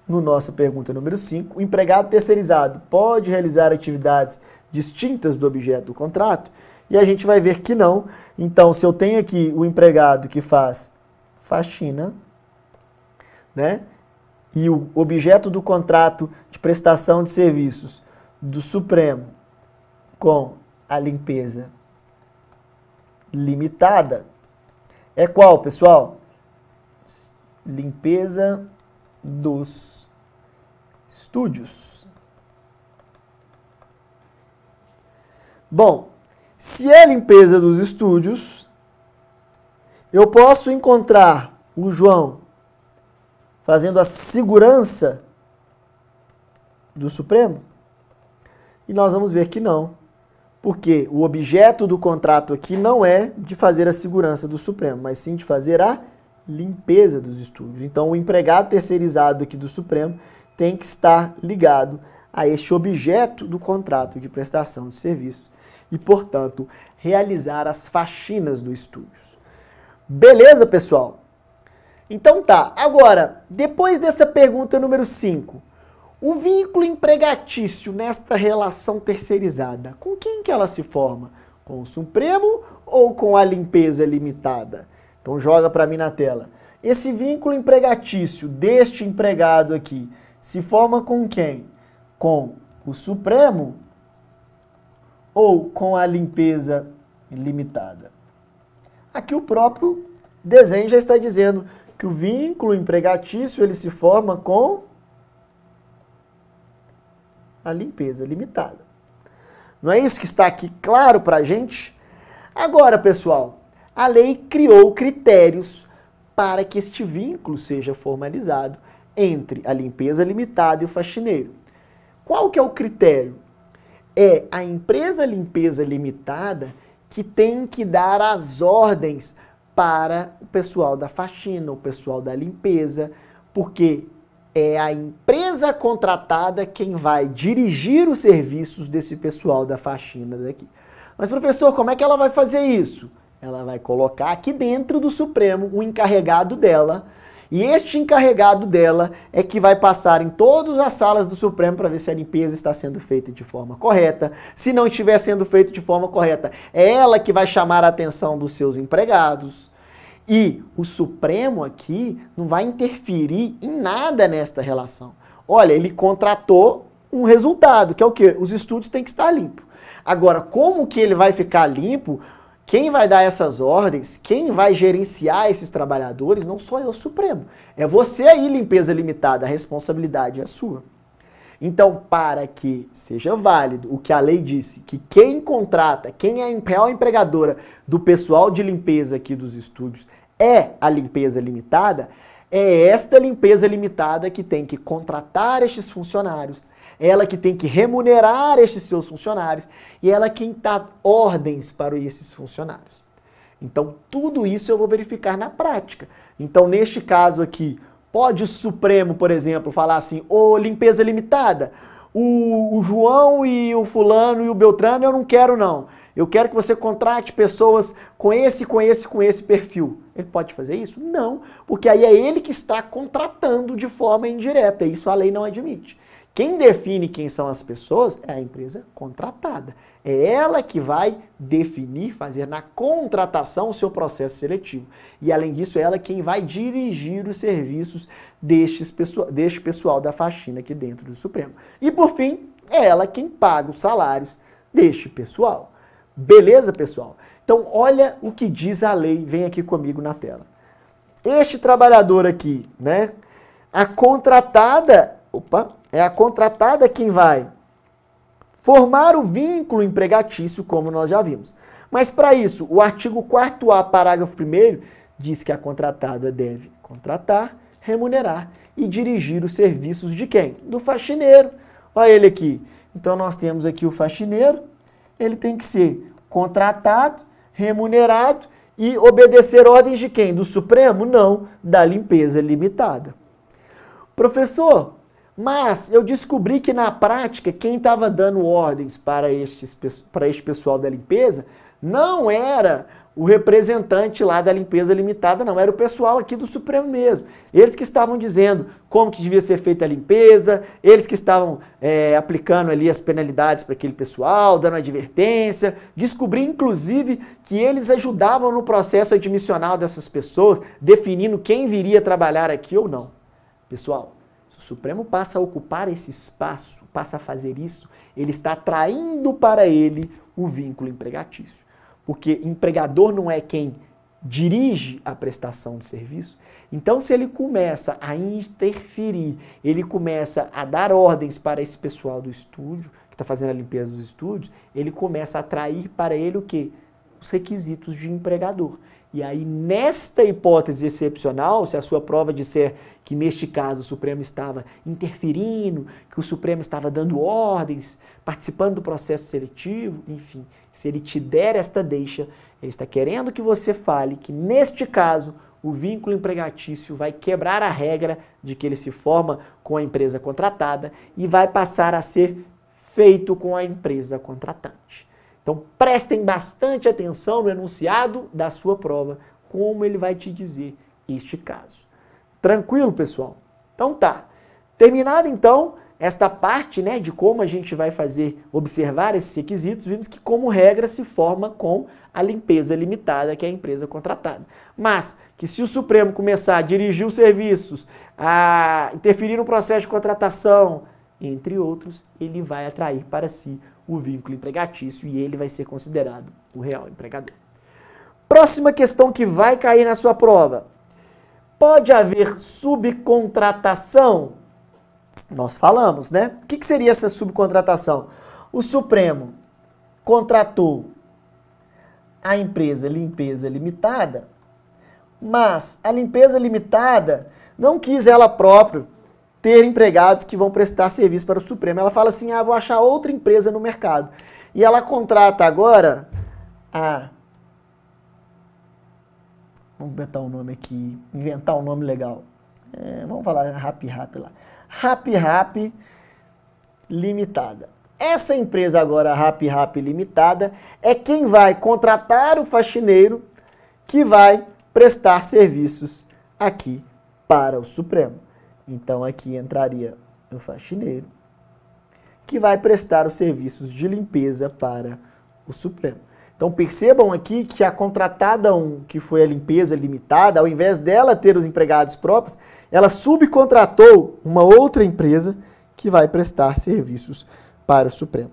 no nossa pergunta número 5. O empregado terceirizado pode realizar atividades distintas do objeto do contrato? E a gente vai ver que não. Então, se eu tenho aqui o empregado que faz faxina, né? E o objeto do contrato de prestação de serviços do Supremo com a limpeza limitada é qual, pessoal? Limpeza dos estúdios. Bom, se é limpeza dos estúdios, eu posso encontrar o João fazendo a segurança do Supremo? E nós vamos ver que não, porque o objeto do contrato aqui não é de fazer a segurança do Supremo, mas sim de fazer a limpeza dos estúdios. Então, o empregado terceirizado aqui do Supremo tem que estar ligado a este objeto do contrato de prestação de serviços e, portanto, realizar as faxinas do estúdio. Beleza, pessoal? Então tá. Agora, depois dessa pergunta número 5, o vínculo empregatício nesta relação terceirizada, com quem que ela se forma? Com o Supremo ou com a Limpeza Limitada? Então joga para mim na tela. Esse vínculo empregatício deste empregado aqui se forma com quem? Com o Supremo ou com a Limpeza Limitada? Aqui o próprio desenho já está dizendo que o vínculo empregatício ele se forma com a Limpeza Limitada. Não é isso que está aqui claro para a gente? Agora, pessoal, a lei criou critérios para que este vínculo seja formalizado entre a limpeza limitada e o faxineiro. Qual que é o critério? É a empresa Limpeza Limitada que tem que dar as ordens para o pessoal da faxina, o pessoal da limpeza, porque é a empresa contratada quem vai dirigir os serviços desse pessoal da faxina daqui. Mas, professor, como é que ela vai fazer isso? Ela vai colocar aqui dentro do Supremo o encarregado dela, e este encarregado dela é que vai passar em todas as salas do Supremo para ver se a limpeza está sendo feita de forma correta. Se não estiver sendo feito de forma correta, é ela que vai chamar a atenção dos seus empregados. E o Supremo aqui não vai interferir em nada nesta relação. Olha, ele contratou um resultado, que é o quê? Os estúdios têm que estar limpos. Agora, como que ele vai ficar limpo? Quem vai dar essas ordens, quem vai gerenciar esses trabalhadores, não sou eu, o Supremo. É você aí, Limpeza Limitada, a responsabilidade é sua. Então, para que seja válido o que a lei disse, que quem contrata, quem é a real empregadora do pessoal de limpeza aqui dos estúdios é a Limpeza Limitada, é esta Limpeza Limitada que tem que contratar estes funcionários, ela que tem que remunerar estes seus funcionários e ela quem dá ordens para esses funcionários. Então, tudo isso eu vou verificar na prática. Então, neste caso aqui, pode o Supremo, por exemplo, falar assim, ô Limpeza Limitada, o João e o fulano e o Beltrano eu não quero não. eu quero que você contrate pessoas com esse perfil. Ele pode fazer isso? Não, porque aí é ele que está contratando de forma indireta, isso a lei não admite. Quem define quem são as pessoas é a empresa contratada. É ela que vai definir, fazer na contratação o seu processo seletivo. E além disso, é ela quem vai dirigir os serviços deste pessoal da faxina aqui dentro do Supremo. E por fim, é ela quem paga os salários deste pessoal. Beleza, pessoal? Então, olha o que diz a lei. Vem aqui comigo na tela. Este trabalhador aqui, né? A contratada quem vai formar o vínculo empregatício, como nós já vimos. Mas para isso, o artigo 4º, parágrafo 1º, diz que a contratada deve contratar, remunerar e dirigir os serviços de quem? Do faxineiro. Olha ele aqui. Então nós temos aqui o faxineiro, ele tem que ser contratado, remunerado e obedecer ordens de quem? Do Supremo? Não, da Limpeza Limitada. Professor, mas eu descobri que na prática quem estava dando ordens para este pessoal da limpeza não era o representante lá da Limpeza Limitada, não, era o pessoal aqui do Supremo mesmo. Eles que estavam dizendo como que devia ser feita a limpeza, eles que estavam aplicando ali as penalidades para aquele pessoal, dando advertência. Descobri, inclusive, que eles ajudavam no processo admissional dessas pessoas, definindo quem viria trabalhar aqui ou não. Pessoal, o Supremo passa a ocupar esse espaço, passa a fazer isso, ele está atraindo para ele o vínculo empregatício. Porque empregador não é quem dirige a prestação de serviço. Então, se ele começa a interferir, ele começa a dar ordens para esse pessoal do estúdio, que está fazendo a limpeza dos estúdios, ele começa a atrair para ele o quê? Os requisitos de empregador. E aí, nesta hipótese excepcional, se a sua prova disser que, neste caso, o Supremo estava interferindo, que o Supremo estava dando ordens, participando do processo seletivo, enfim, se ele te der esta deixa, ele está querendo que você fale que, neste caso, o vínculo empregatício vai quebrar a regra de que ele se forma com a empresa contratada e vai passar a ser feito com a empresa contratante. Então, prestem bastante atenção no enunciado da sua prova, como ele vai te dizer este caso. Tranquilo, pessoal? Então tá. Terminada, então, esta parte, né, de como a gente vai observar esses requisitos, vimos que, como regra, se forma com a limpeza limitada, que é a empresa contratada. Mas que se o Supremo começar a dirigir os serviços, a interferir no processo de contratação, entre outros, ele vai atrair para si o vínculo empregatício e ele vai ser considerado o real empregador. Próxima questão que vai cair na sua prova. Pode haver subcontratação? Nós falamos, né? O que seria essa subcontratação? O Supremo contratou a empresa Limpeza Limitada, mas a Limpeza Limitada não quis ela própria ter empregados que vão prestar serviço para o Supremo. Ela fala assim, vou achar outra empresa no mercado. E ela contrata agora a... Vamos botar um nome aqui, inventar um nome legal. Vamos falar Rap lá. Rap Limitada. Essa empresa agora, Rap Limitada, é quem vai contratar o faxineiro que vai prestar serviços aqui para o Supremo. Então, aqui entraria o faxineiro, que vai prestar os serviços de limpeza para o Supremo. Então, percebam aqui que a contratada 1, que foi a Limpeza Limitada, ao invés dela ter os empregados próprios, ela subcontratou uma outra empresa que vai prestar serviços para o Supremo.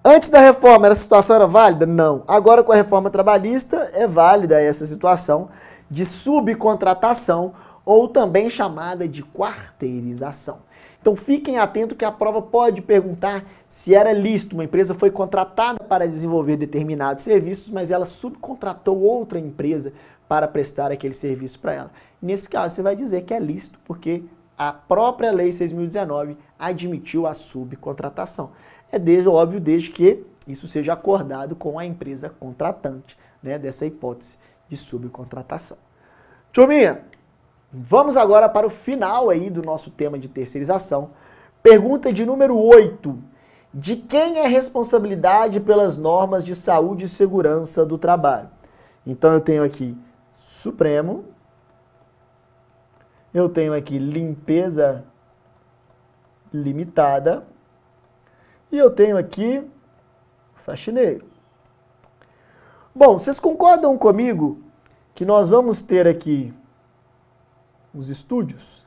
Antes da reforma, essa situação era válida? Não. Agora, com a reforma trabalhista, é válida essa situação de subcontratação, ou também chamada de quarteirização. Então fiquem atentos que a prova pode perguntar se era lícito, uma empresa foi contratada para desenvolver determinados serviços, mas ela subcontratou outra empresa para prestar aquele serviço para ela. Nesse caso você vai dizer que é lícito, porque a própria Lei 6.019 admitiu a subcontratação. Óbvio, desde que isso seja acordado com a empresa contratante, né, dessa hipótese de subcontratação. Turminha, vamos agora para o final aí do nosso tema de terceirização. Pergunta de número 8. de quem é responsabilidade pelas normas de saúde e segurança do trabalho. Então eu tenho aqui Supremo, eu tenho aqui Limpeza Limitada e eu tenho aqui Faxineiro. Bom, vocês concordam comigo que nós vamos ter aqui os estúdios?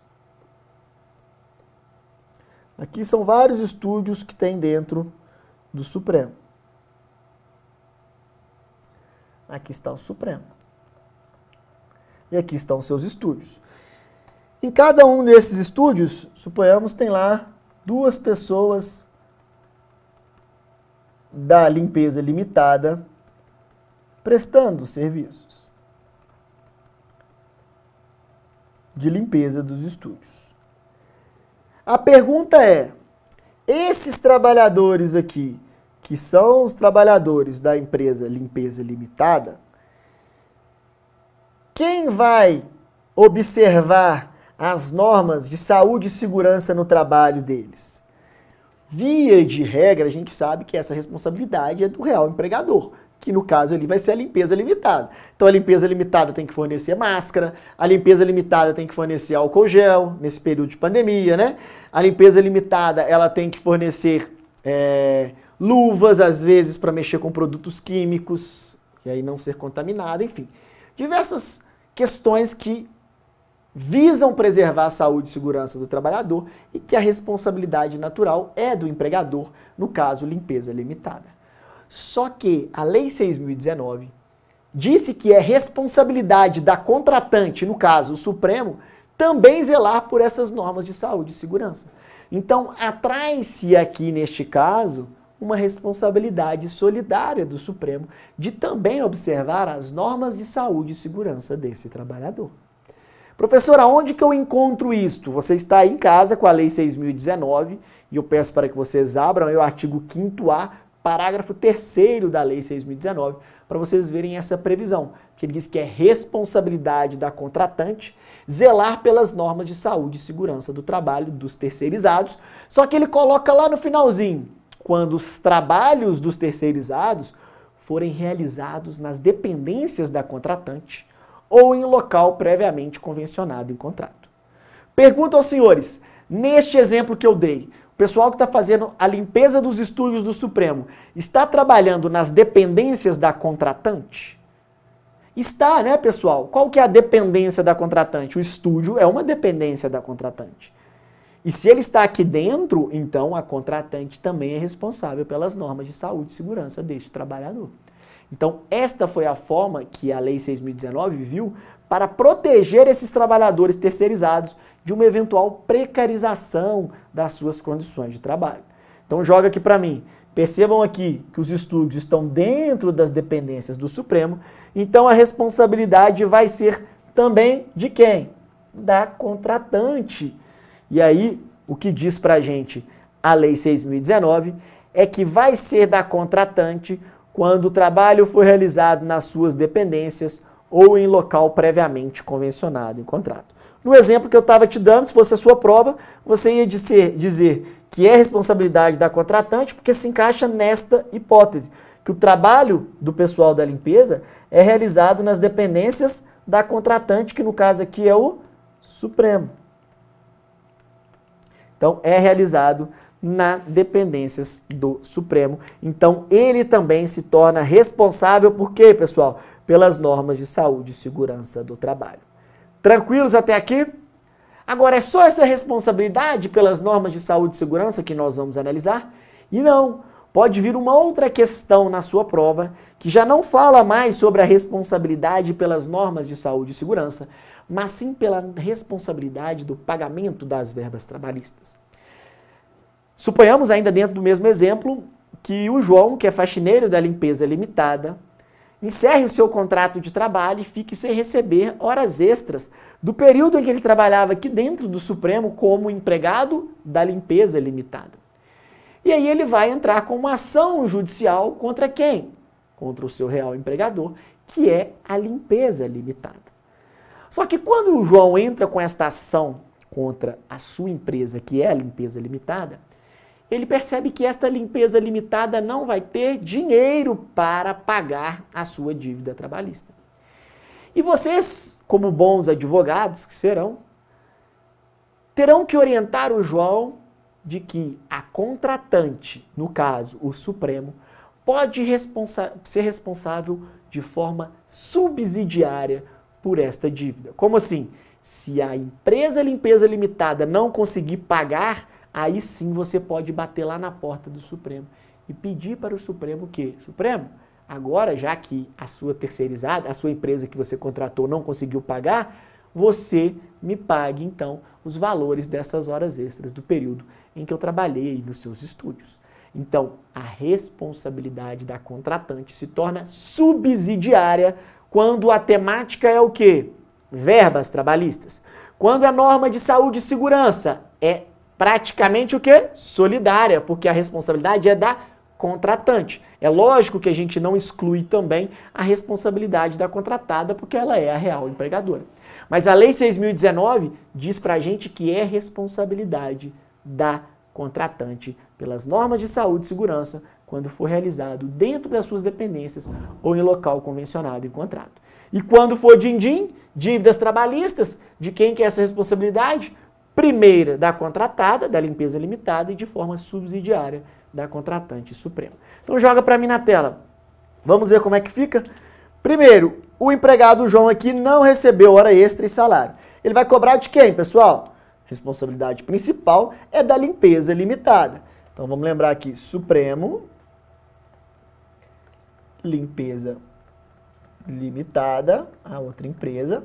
Aqui são vários estúdios que tem dentro do Supremo. Aqui está o Supremo. E aqui estão os seus estúdios. Em cada um desses estúdios, suponhamos, tem lá 2 pessoas da limpeza limitada prestando serviços de limpeza dos estúdios. A pergunta é, esses trabalhadores aqui, que são os trabalhadores da empresa Limpeza Limitada, quem vai observar as normas de saúde e segurança no trabalho deles? Via de regra, a gente sabe que essa responsabilidade é do real empregador, que no caso ali vai ser a limpeza limitada. Então a limpeza limitada tem que fornecer máscara, a limpeza limitada tem que fornecer álcool gel, nesse período de pandemia, né? A limpeza limitada, ela tem que fornecer luvas, às vezes, para mexer com produtos químicos, e aí não ser contaminado, enfim. Diversas questões que visam preservar a saúde e segurança do trabalhador e que a responsabilidade natural é do empregador, no caso, limpeza limitada. Só que a Lei 6.019 disse que é responsabilidade da contratante, no caso, o Supremo, também zelar por essas normas de saúde e segurança. Então, atrai-se aqui, neste caso, uma responsabilidade solidária do Supremo de também observar as normas de saúde e segurança desse trabalhador. Professor, aonde que eu encontro isto? Você está aí em casa com a Lei 6.019 e eu peço para que vocês abram aí o artigo 5º-A, parágrafo 3º da Lei 6.019, para vocês verem essa previsão, que ele diz que é responsabilidade da contratante zelar pelas normas de saúde e segurança do trabalho dos terceirizados, só que ele coloca lá no finalzinho, quando os trabalhos dos terceirizados forem realizados nas dependências da contratante ou em local previamente convencionado em contrato. Pergunto aos senhores, neste exemplo que eu dei, o pessoal que está fazendo a limpeza dos estúdios do Supremo está trabalhando nas dependências da contratante? Está, né, pessoal? Qual que é a dependência da contratante? O estúdio é uma dependência da contratante. E se ele está aqui dentro, então a contratante também é responsável pelas normas de saúde e segurança deste trabalhador. Então, esta foi a forma que a Lei 6.019 viu para proteger esses trabalhadores terceirizados de uma eventual precarização das suas condições de trabalho. Então, joga aqui para mim. Percebam aqui que os estúdios estão dentro das dependências do Supremo, então a responsabilidade vai ser também de quem? Da contratante. E aí, o que diz para a gente a Lei 6.019 é que vai ser da contratante quando o trabalho for realizado nas suas dependências ou em local previamente convencionado em contrato. No exemplo que eu estava te dando, se fosse a sua prova, você ia dizer que é responsabilidade da contratante porque se encaixa nesta hipótese, que o trabalho do pessoal da limpeza é realizado nas dependências da contratante, que no caso aqui é o Supremo. Então, é realizado nas dependências do Supremo. Então, ele também se torna responsável por quê, pessoal? Pelas normas de saúde e segurança do trabalho. Tranquilos até aqui? Agora, é só essa responsabilidade pelas normas de saúde e segurança que nós vamos analisar? E não, pode vir uma outra questão na sua prova que já não fala mais sobre a responsabilidade pelas normas de saúde e segurança, mas sim pela responsabilidade do pagamento das verbas trabalhistas. Suponhamos ainda dentro do mesmo exemplo que o João, que é faxineiro da limpeza limitada, encerre o seu contrato de trabalho e fique sem receber horas extras do período em que ele trabalhava aqui dentro do Supremo como empregado da limpeza limitada. E aí ele vai entrar com uma ação judicial contra quem? Contra o seu real empregador, que é a limpeza limitada. Só que quando o João entra com esta ação contra a sua empresa, que é a limpeza limitada, ele percebe que esta limpeza limitada não vai ter dinheiro para pagar a sua dívida trabalhista. E vocês, como bons advogados que serão, terão que orientar o João de que a contratante, no caso o Supremo, pode ser responsável de forma subsidiária por esta dívida. Como assim? Se a empresa Limpeza Limitada não conseguir pagar, aí sim você pode bater lá na porta do Supremo e pedir para o Supremo que, Supremo, agora já que a sua terceirizada, a sua empresa que você contratou não conseguiu pagar, você me pague então os valores dessas horas extras do período em que eu trabalhei nos seus estúdios. Então, a responsabilidade da contratante se torna subsidiária quando a temática é o quê? Verbas trabalhistas. Quando a norma de saúde e segurança é praticamente o quê? Solidária, porque a responsabilidade é da contratante. É lógico que a gente não exclui também a responsabilidade da contratada, porque ela é a real empregadora. Mas a Lei 6.019 diz pra gente que é responsabilidade da contratante pelas normas de saúde e segurança quando for realizado dentro das suas dependências ou em local convencionado em contrato. E quando for din-din, dívidas trabalhistas, de quem que é essa responsabilidade? Primeira, da contratada, da limpeza limitada, e de forma subsidiária da contratante suprema. Então joga para mim na tela. Vamos ver como é que fica? Primeiro, o empregado João aqui não recebeu hora extra e salário. Ele vai cobrar de quem, pessoal? Responsabilidade principal é da limpeza limitada. Então vamos lembrar aqui, Supremo, limpeza limitada, a outra empresa,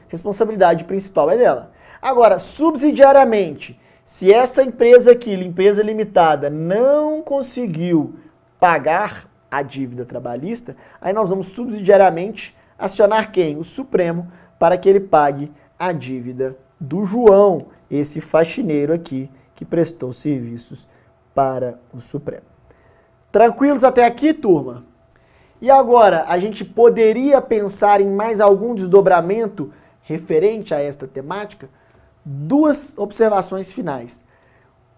responsabilidade principal é dela. Agora, subsidiariamente, se essa empresa aqui, limpeza limitada, não conseguiu pagar a dívida trabalhista, aí nós vamos subsidiariamente acionar quem? O Supremo, para que ele pague a dívida do João, esse faxineiro aqui que prestou serviços para o Supremo. Tranquilos até aqui, turma? E agora, a gente poderia pensar em mais algum desdobramento referente a esta temática? Duas observações finais.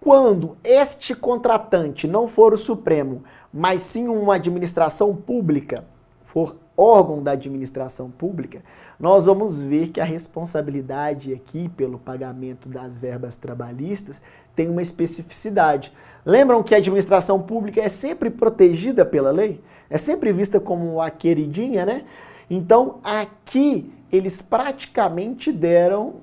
Quando este contratante não for o Supremo, mas sim uma administração pública, for órgão da administração pública, nós vamos ver que a responsabilidade aqui pelo pagamento das verbas trabalhistas tem uma especificidade. Lembram que a administração pública é sempre protegida pela lei? É sempre vista como a queridinha, né? Então, aqui, eles praticamente deram,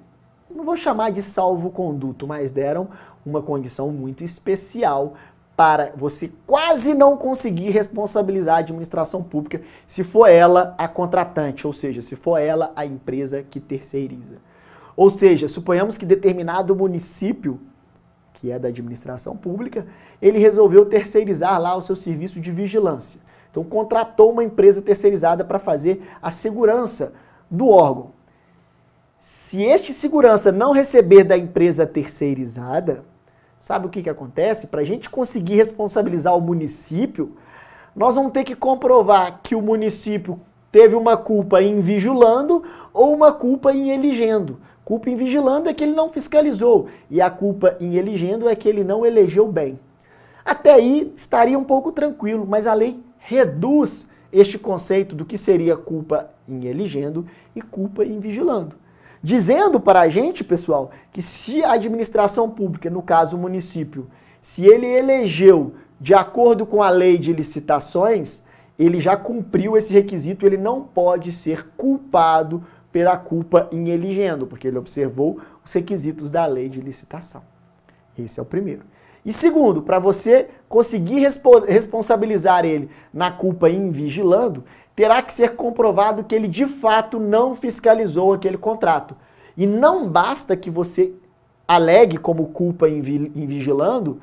não vou chamar de salvo-conduto, mas deram uma condição muito especial para você quase não conseguir responsabilizar a administração pública se for ela a contratante, ou seja, se for ela a empresa que terceiriza. Ou seja, suponhamos que determinado município, que é da administração pública, ele resolveu terceirizar lá o seu serviço de vigilância. Então, contratou uma empresa terceirizada para fazer a segurança do órgão. Se este segurança não receber da empresa terceirizada, sabe o que acontece? Para a gente conseguir responsabilizar o município, nós vamos ter que comprovar que o município teve uma culpa em vigilando ou uma culpa em elegendo. Culpa em vigilando é que ele não fiscalizou e a culpa em elegendo é que ele não elegeu bem. Até aí estaria um pouco tranquilo, mas a lei reduz este conceito do que seria culpa em elegendo e culpa em vigilando. Dizendo para a gente, pessoal, que se a administração pública, no caso o município, se ele elegeu de acordo com a lei de licitações, ele já cumpriu esse requisito, ele não pode ser culpado pela culpa em elegendo, porque ele observou os requisitos da lei de licitação. Esse é o primeiro. E segundo, para você conseguir responsabilizar ele na culpa em vigilando, terá que ser comprovado que ele de fato não fiscalizou aquele contrato. E não basta que você alegue como culpa em vigilando,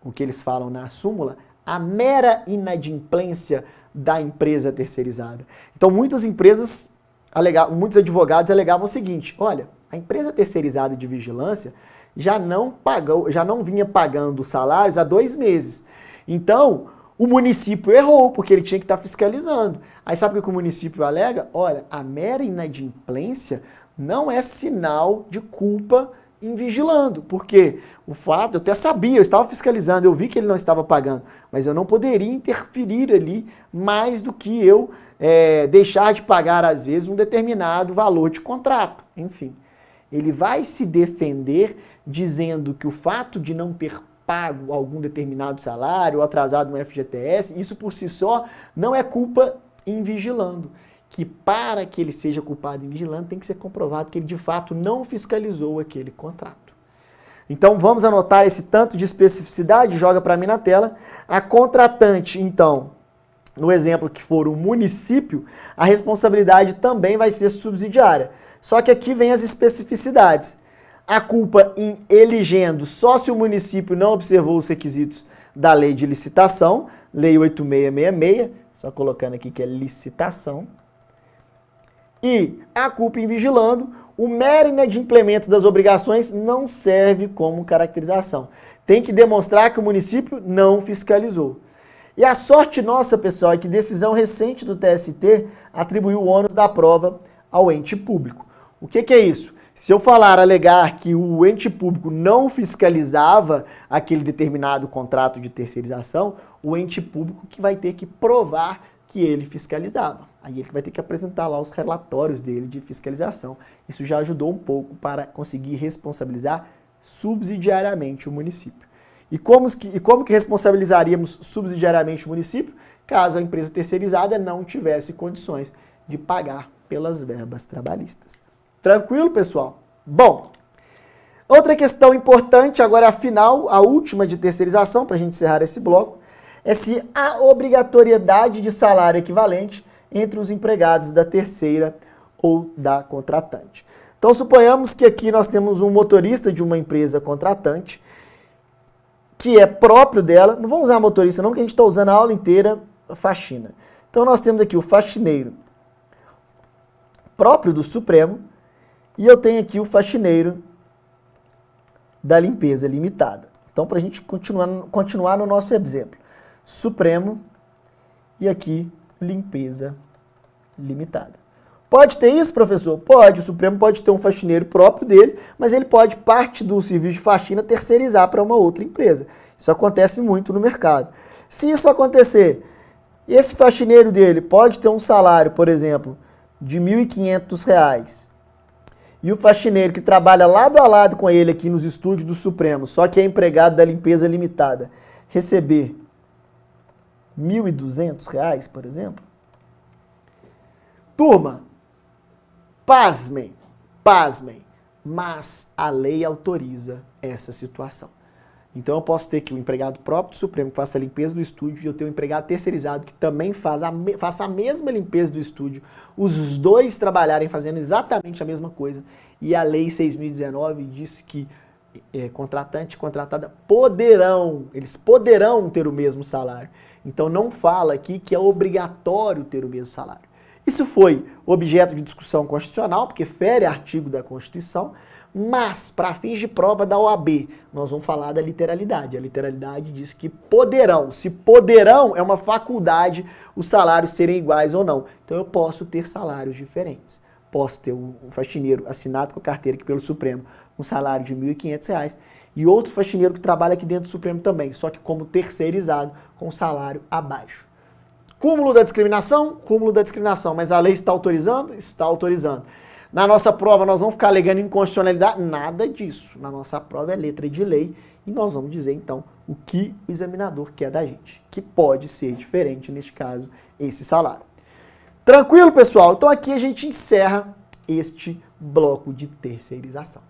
o que eles falam na súmula, a mera inadimplência da empresa terceirizada. Então muitas empresas, muitos advogados alegavam o seguinte, olha, a empresa terceirizada de vigilância já não vinha pagando salários há 2 meses. Então, o município errou, porque ele tinha que estar fiscalizando. Aí sabe o que o município alega? Olha, a mera inadimplência não é sinal de culpa invigilando, porque o fato, eu até sabia, eu estava fiscalizando, eu vi que ele não estava pagando, mas eu não poderia interferir ali mais do que eu deixar de pagar, às vezes, um determinado valor de contrato. Enfim, ele vai se defender dizendo que o fato de não ter pago algum determinado salário ou atrasado no FGTS, isso por si só não é culpa invigilando. Que para que ele seja culpado invigilando, tem que ser comprovado que ele de fato não fiscalizou aquele contrato. Então vamos anotar esse tanto de especificidade, joga para mim na tela. A contratante, então, no exemplo que for o município, a responsabilidade também vai ser subsidiária. Só que aqui vem as especificidades. A culpa em elegendo só se o município não observou os requisitos da lei de licitação, lei 8666, só colocando aqui que é licitação. E a culpa em vigilando, o mero inadimplemento das obrigações não serve como caracterização. Tem que demonstrar que o município não fiscalizou. E a sorte nossa, pessoal, é que decisão recente do TST atribuiu o ônus da prova ao ente público. O que é isso? Se eu alegar que o ente público não fiscalizava aquele determinado contrato de terceirização, o ente público que vai ter que provar que ele fiscalizava. Aí ele vai ter que apresentar lá os relatórios dele de fiscalização. Isso já ajudou um pouco para conseguir responsabilizar subsidiariamente o município. E como que responsabilizaríamos subsidiariamente o município? Caso a empresa terceirizada não tivesse condições de pagar pelas verbas trabalhistas. Tranquilo, pessoal? Bom, outra questão importante, agora a final, a última de terceirização, para a gente encerrar esse bloco, é se há obrigatoriedade de salário equivalente entre os empregados da terceira ou da contratante. Então, suponhamos que aqui nós temos um motorista de uma empresa contratante, que é próprio dela, não vamos usar motorista não, que a gente está usando a aula inteira a faxina. Então, nós temos aqui o faxineiro próprio do Supremo, e eu tenho aqui o faxineiro da limpeza limitada. Então, para a gente continuar no nosso exemplo, Supremo e aqui limpeza limitada. Pode ter isso, professor? Pode. O Supremo pode ter um faxineiro próprio dele, mas ele pode parte do serviço de faxina terceirizar para uma outra empresa. Isso acontece muito no mercado. Se isso acontecer, esse faxineiro dele pode ter um salário, por exemplo, de R$ 1.500, e o faxineiro que trabalha lado a lado com ele aqui nos estúdios do Supremo, só que é empregado da limpeza limitada, receber R$ 1.200, por exemplo. Turma, pasmem, mas a lei autoriza essa situação. Então eu posso ter que o empregado próprio do Supremo que faça a limpeza do estúdio e eu tenho um empregado terceirizado que também faça a mesma limpeza do estúdio, os dois trabalharem fazendo exatamente a mesma coisa. E a lei 6.019 diz que contratante e contratada eles poderão ter o mesmo salário. Então não fala aqui que é obrigatório ter o mesmo salário. Isso foi objeto de discussão constitucional, porque fere artigo da Constituição, mas, para fins de prova da OAB, nós vamos falar da literalidade. A literalidade diz que poderão. Se poderão, é uma faculdade os salários serem iguais ou não. Então eu posso ter salários diferentes. Posso ter um faxineiro assinado com a carteira aqui pelo Supremo, um salário de R$ 1.500, e outro faxineiro que trabalha aqui dentro do Supremo também, só que como terceirizado, com salário abaixo. Cúmulo da discriminação? Cúmulo da discriminação. Mas a lei está autorizando? Está autorizando. Na nossa prova, nós vamos ficar alegando inconstitucionalidade? Nada disso. Na nossa prova é letra de lei e nós vamos dizer, então, o que o examinador quer da gente, que pode ser diferente, neste caso, esse salário. Tranquilo, pessoal? Então aqui a gente encerra este bloco de terceirização.